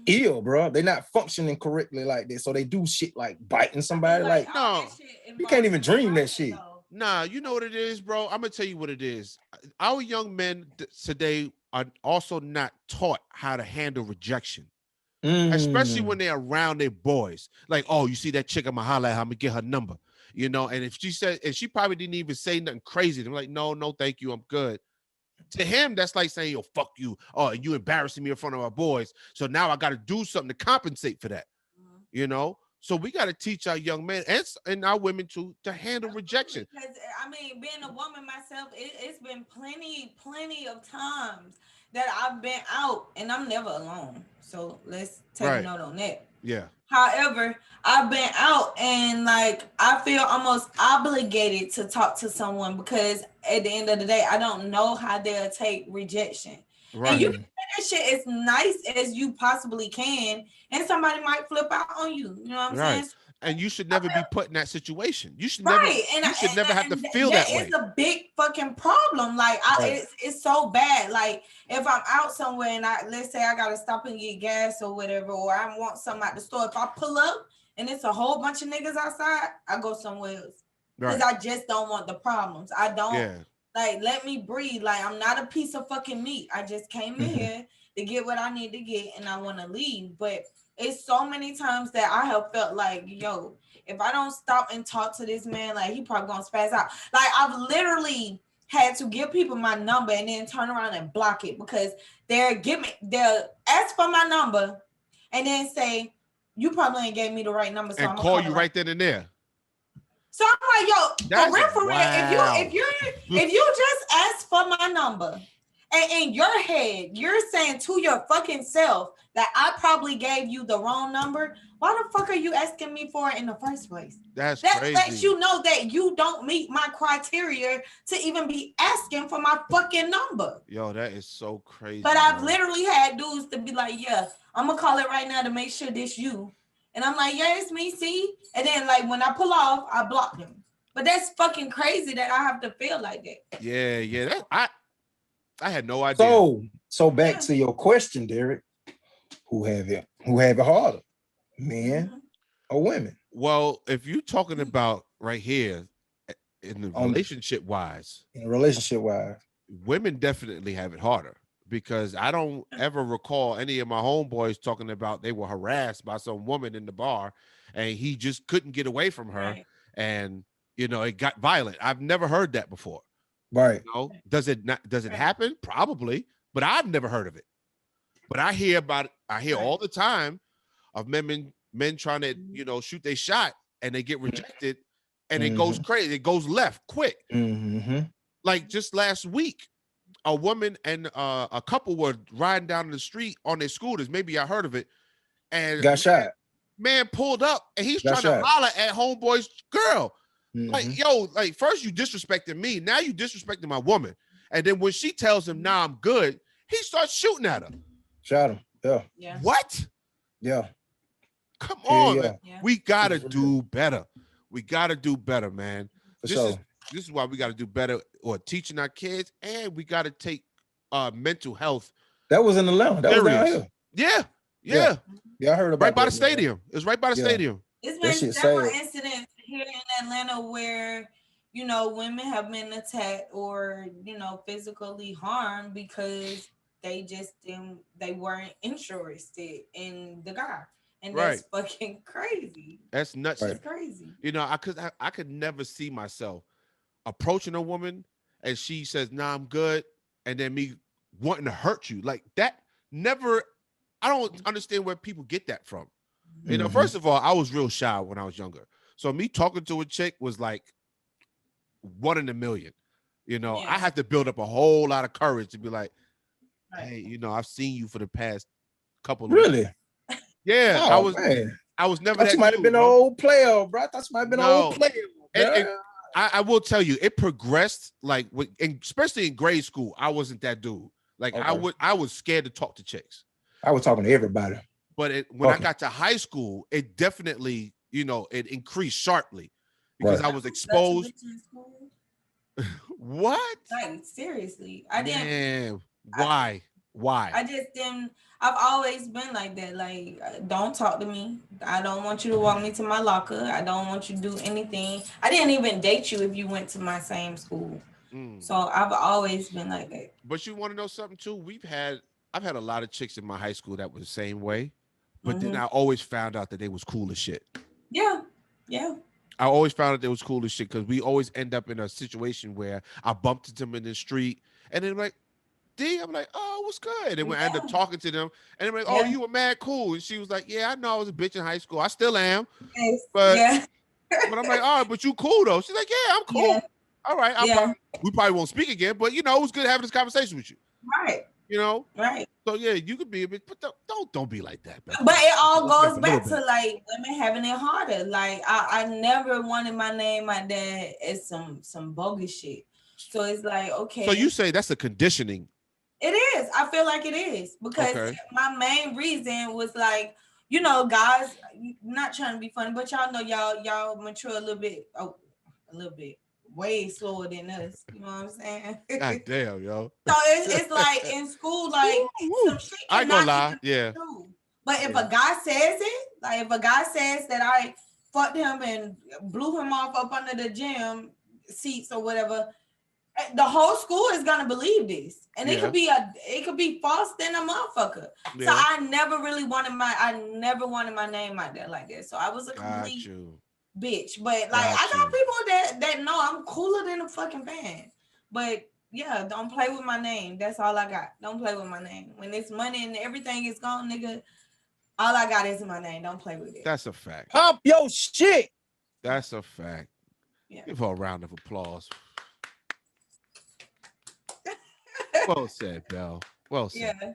ill, bro. They're not functioning correctly like this. So they do shit like biting somebody. Like all no. that shit you can't even involves dream that trust, shit. though. Nah, you know what it is, bro. I'm gonna tell you what it is. Our young men today are also not taught how to handle rejection, especially when they're around their boys. Like, oh, you see that chick, I'ma holler at her, I'm gonna get her number. You know, and if she said, and she probably didn't even say nothing crazy. They're like, no, thank you, I'm good. To him, that's like saying, yo, fuck you. Oh, you embarrassing me in front of our boys. So now I got to do something to compensate for that. You know? So we got to teach our young men and our women to handle rejection. Because I mean, being a woman myself, it's been plenty of times that I've been out and I'm never alone. So let's take a note on that. Yeah. However, I've been out and like I feel almost obligated to talk to someone because at the end of the day, I don't know how they'll take rejection. Right. And you can say that shit as nice as you possibly can, and somebody might flip out on you. You know what I'm saying? And you should never be put in that situation. You should Right, never have to feel that that way. is a big fucking problem. Like, it's so bad. Like, if I'm out somewhere and let's say I gotta stop and get gas or whatever, or I want something at the store, if I pull up and it's a whole bunch of niggas outside, I go somewhere else because I just don't want the problems. I don't like let me breathe. Like, I'm not a piece of fucking meat. I just came in here to get what I need to get, and I want to leave, but. It's so many times that I have felt like, yo, if I don't stop and talk to this man, like he probably gonna spaz out. Like I've literally had to give people my number and then turn around and block it because they'll ask for my number and then say, you probably ain't gave me the right number. So and I'm call you right then and there. So I'm like, yo, for real, if you just ask for my number and in your head, you're saying to your fucking self that I probably gave you the wrong number. Why the fuck are you asking me for it in the first place? That crazy. Lets you know that you don't meet my criteria to even be asking for my fucking number. Yo, that is so crazy. But I've literally had dudes to be like, yeah, I'm gonna call it right now to make sure this you. And I'm like, yeah, it's me, see? And then like when I pull off, I block them. But that's fucking crazy that I have to feel like that. Yeah. I had no idea. So back to your question, Derek. Who have it harder, men or women? Well, if you're talking about right here in the relationship wise, women definitely have it harder because I don't ever recall any of my homeboys talking about they were harassed by some woman in the bar and he just couldn't get away from her and it got violent. I've never heard that before. Right. Does it happen? Probably, but I've never heard of it. But I hear about it. I hear all the time of men trying to, shoot their shot and they get rejected and it goes crazy. It goes left quick. Like just last week, a woman and a couple were riding down the street on their scooters. Maybe I heard of it. And got shot. Man pulled up and he's trying to holler at homeboy's girl. Like, yo, like first you disrespecting me. Now you disrespecting my woman. And then when she tells him, nah, I'm good, he starts shooting at her. Shot him. Yeah. What? Yeah. Come on, man. Yeah. We gotta do better. We gotta do better, man. This is why we gotta do better or teaching our kids, and we gotta take mental health. That was in Atlanta. That was down here. Yeah. Yeah, I heard about right by that, the man. stadium. It's right by the stadium. It's That been shit several sad. incidents here in Atlanta where, women have been attacked or, physically harmed because they weren't interested in the guy. And Right. that's fucking crazy. That's nuts. That's crazy. I could never see myself approaching a woman and she says, "Nah, I'm good," and then me wanting to hurt you like that. Never. I don't understand where people get that from. First of all, I was real shy when I was younger, so me talking to a chick was like one in a million. I had to build up a whole lot of courage to be like, "Hey, I've seen you for the past couple of Really? weeks." Yeah, Oh man. I was never Thought that you might dude, have been an old player, bro. I thought you might have been an old No. player. And I will tell you, it progressed like, especially in grade school. I wasn't that dude. Like Okay. I was scared to talk to chicks. I was talking to everybody. But when I got to high school, it definitely, it increased sharply because Right. I was exposed. What? Like seriously, I didn't. Man, why? Why? I just didn't. I've always been like that. Like, don't talk to me. I don't want you to walk me to my locker. I don't want you to do anything. I didn't even date you if you went to my same school. So I've always been like that. But you want to know something too? I've had a lot of chicks in my high school that was the same way, but then I always found out that they was cool as shit. Yeah, yeah. I always found out they was cool as shit because we always end up in a situation where I bumped into them in the street, and then like, D, I'm like, oh, what's good? And we end up talking to them, and they're like, oh, you were mad cool. And she was like, yeah, I know I was a bitch in high school. I still am. Yes. But I'm like, all right, but you cool though. She's like, yeah, I'm cool. Yeah. All right, we probably won't speak again, but it was good having this conversation with you. Right. Right. So yeah, you could be a bit, but don't be like that, man. But it all goes back to like women having it harder. Like I never wanted my name out there as some bogus shit. So it's like, okay. So you say that's a conditioning. It is. I feel like it is because my main reason was like, guys, not trying to be funny, but y'all know y'all mature a little bit, way slower than us. You know what I'm saying? God damn, yo. So it's like in school, like some shit I ain't gonna lie, yeah. True. But if a guy says it, like if a guy says that I fucked him and blew him off up under the gym seats or whatever, the whole school is gonna believe this, and it could be false than a motherfucker. So I never wanted my name out there like that. So I was a complete bitch. But like I got people that know I'm cooler than a fucking fan. But yeah, don't play with my name. That's all I got. Don't play with my name. When it's money and everything is gone, nigga, all I got is my name. Don't play with it. That's a fact. Pop your shit. That's a fact. Yeah. Give her a round of applause. Well said, Belle. Well said. Yeah.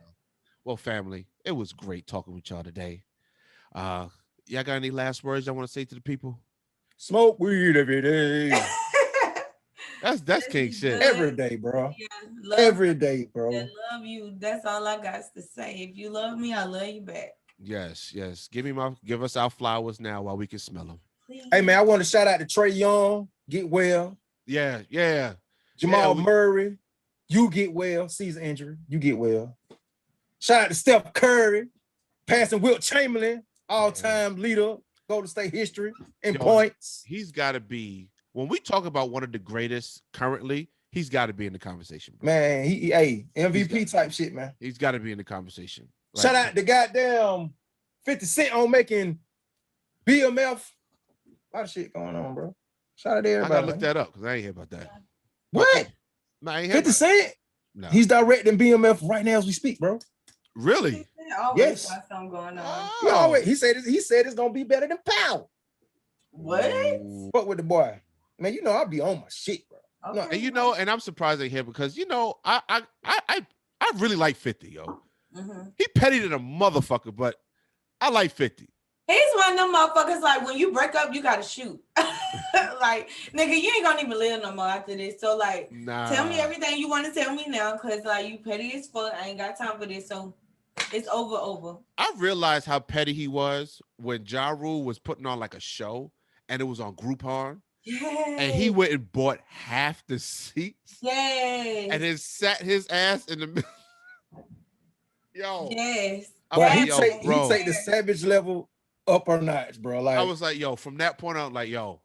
Well, family, it was great talking with y'all today. Y'all got any last words y'all want to say to the people? Smoke weed every day. That's king shit. Every day, bro. Yeah, every day, bro. I love you. That's all I got to say. If you love me, I love you back. Yes. Give us our flowers now while we can smell them. Please. Hey man, I want to shout out to Trey Young. Get well. Yeah. Jamal Murray. You get well. Season injury. You get well. Shout out to Steph Curry. Passing Wilt Chamberlain. All-time leader. Golden State history in points. He's got to be, when we talk about one of the greatest currently, he's got to be in the conversation, bro. Man, he MVP type shit, man. He's got to be in the conversation. Like, shout out to goddamn 50 Cent on making BMF. A lot of shit going on, bro. Shout out to everybody. I gotta look that up because I ain't hear about that. What? No, I ain't 50 Cent? No. He's directing BMF right now as we speak, bro. Really? Yes. Something going on. He said it's gonna be better than Power. What? What with the boy? Man, I'll be on my shit, bro. Okay. And and I'm surprised they here because I really like 50, yo. Mm-hmm. He petty than a motherfucker, but I like 50. He's one of them motherfuckers, like, when you break up, you gotta shoot. Like, nigga, you ain't gonna even live no more after this. So, like, tell me everything you want to tell me now, because, like, you petty as fuck. I ain't got time for this, so it's over. I realized how petty he was when Ja Rule was putting on, like, a show, and it was on Groupon. Yes. And he went and bought half the seats. Yes. And then sat his ass in the middle. Yo. Yes. I'm But like, he yo, take bro. the savage level up a notch, bro. I Like, was like, yo, from that point on, like, yo,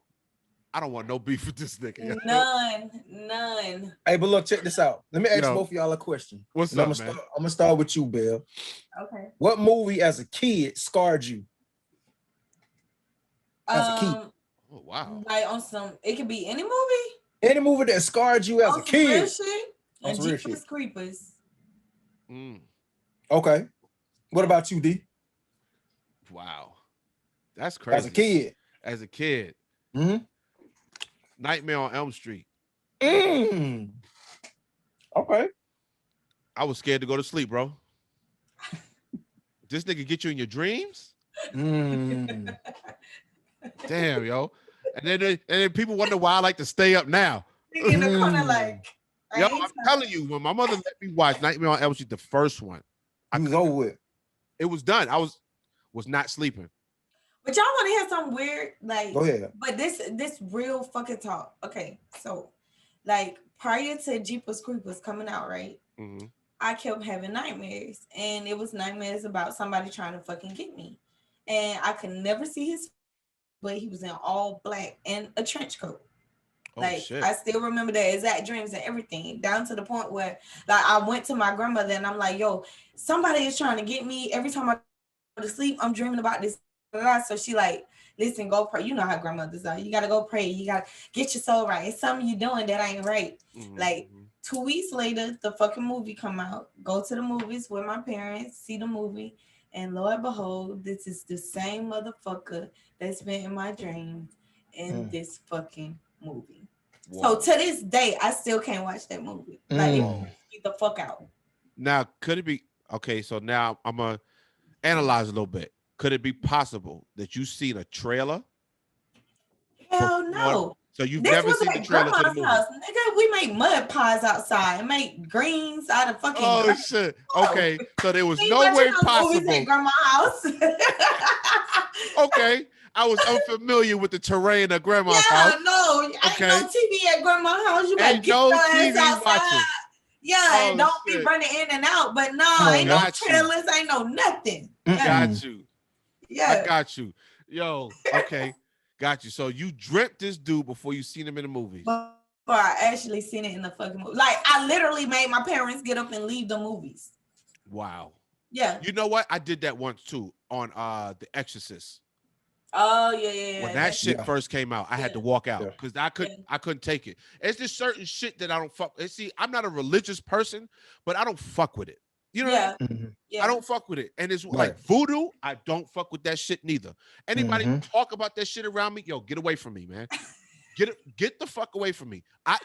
I don't want no beef with this nigga. None. hey, but look, check this out. Let me ask Yo, both of y'all a question. what's And up, man? I'm gonna start with you, Belle. Okay. What movie as a kid scarred you? As a kid. Oh, wow. Like on some, it could be any movie. Any movie that scarred you as On a some real kid. shit. On And some real Jeepers shit. Creepers. Okay. What about you, D? Wow. That's crazy. As a kid. As a kid. Mm-hmm. Nightmare on Elm Street. Okay. I was scared to go to sleep, bro. This nigga get you in your dreams? Mm. Damn, yo. And then people wonder why I like to stay up now. In the corner, like, Yo, I'm telling you, when my mother let me watch Nightmare on Elm Street, the first one, I was over with. It was done. I was not sleeping. But y'all want to hear something weird? Like, go ahead. But this real fucking talk. Okay, so like prior to Jeepers Creepers coming out, right? Mm-hmm. I kept having nightmares, and it was nightmares about somebody trying to fucking get me, and I could never see his, but he was in all black and a trench coat. Oh, like shit. I still remember the exact dreams and everything, down to the point where like I went to my grandmother and I'm like, yo, somebody is trying to get me. Every time I go to sleep, I'm dreaming about this. So she like, listen, go pray. You know how grandmothers are. You gotta go pray. You gotta get your soul right. It's something you doing that ain't right. Mm-hmm. Like 2 weeks later, the fucking movie come out. Go to the movies with my parents, see the movie, and Lord behold, this is the same motherfucker that's been in my dreams in this fucking movie. Whoa. So to this day, I still can't watch that movie. Like, it freaks the fuck out. Now, could it be okay? So now I'm gonna analyze a little bit. Could it be possible that you've seen a trailer? Hell no. So you've never seen the trailer to the movie? House. Nigga, we make mud pies outside and make greens out of fucking. Oh shit! Okay, so there was no way possible. At grandma's house. Okay. I was unfamiliar with the terrain of grandma's house. No, ain't no TV at grandma's house. You gotta get no TV watching. Yeah, and don't be running in and out. But no, ain't no trailers, ain't no nothing. Got you. Yeah, I got you. Yo, okay, got you. So you dreamt this dude before you seen him in the movie. Before I actually seen it in the fucking movie. Like I literally made my parents get up and leave the movies. Wow. Yeah. You know what? I did that once too on The Exorcist. Oh yeah. When that shit first came out, I had to walk out because I couldn't take it. It's just certain shit that I don't fuck. See, I'm not a religious person, but I don't fuck with it. You know what I mean? I don't fuck with it. And it's like voodoo, I don't fuck with that shit neither. Anybody talk about that shit around me, yo, get away from me, man. Get the fuck away from me. I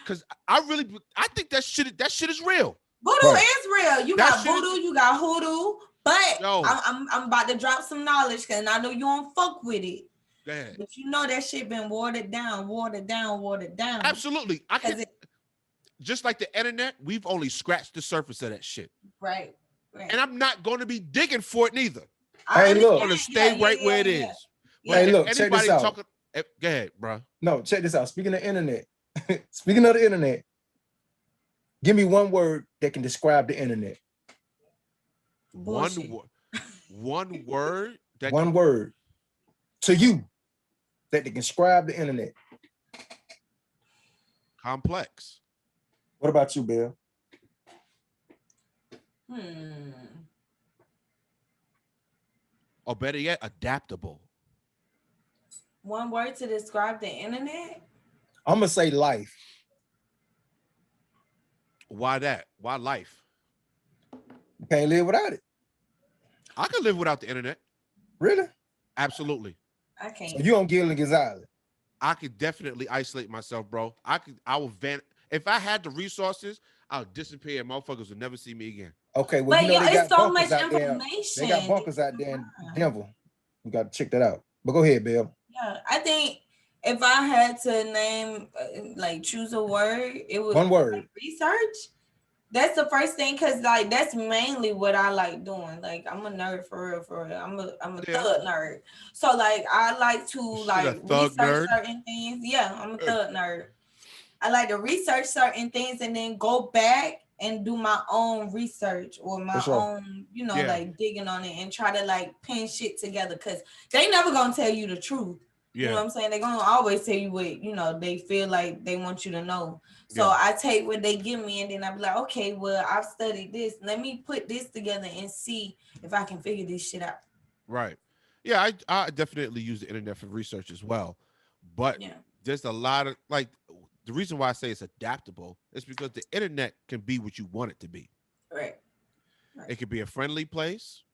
think that shit is real. Voodoo is real. You got voodoo, you got hoodoo. But I'm about to drop some knowledge because I know you don't fuck with it. Go ahead. But you know that shit been watered down. Absolutely. Just like the internet, we've only scratched the surface of that shit. Right. And I'm not going to be digging for it neither. Hey, look. I'm going to stay where it is. Hey, look, check this out. Go ahead, bro. No, check this out. Speaking of internet, speaking of the internet, give me one word that can describe the internet. Bullshit. One word to you that they can describe the internet. Complex. What about you, Belle? Or better yet, adaptable. One word to describe the internet? I'm gonna say life. Why that? Why life? You can't live without it. I can live without the internet. Really? Absolutely. I can't. So you on Gilligan's Island? I could definitely isolate myself, bro. I will vanish. If I had the resources, I'll disappear and motherfuckers will never see me again. Okay, well, but you know they got so much out information. There. They got bunkers out there in Denver. We got to check that out. But go ahead, Belle. Yeah, I think if I had to name, choose a word, it would one word. Research. That's the first thing, cause that's mainly what I like doing. Like I'm a nerd for real. I'm a thug nerd. So I like to research certain things. Yeah, I'm a thug nerd. I like to research certain things and then go back and do my own research or my own, you know, like digging on it and try to like pin shit together, because they never gonna tell you the truth. You know what I'm saying? They're gonna always tell you what, you know, they feel like they want you to know. So I take what they give me and then I be like, okay, well, I've studied this. Let me put this together and see if I can figure this shit out. Right. Yeah, I definitely use the internet for research as well. But there's a lot of like the reason why I say it's adaptable is because the internet can be what you want it to be. Right. It could be a friendly place.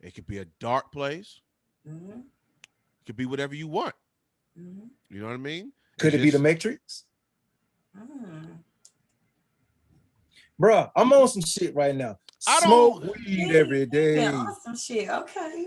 It could be a dark place. Mm-hmm. It could be whatever you want. Mm-hmm. You know what I mean? Could it be the Matrix? Bruh, I'm on some shit right now. Smoke weed every day. On some shit. Okay.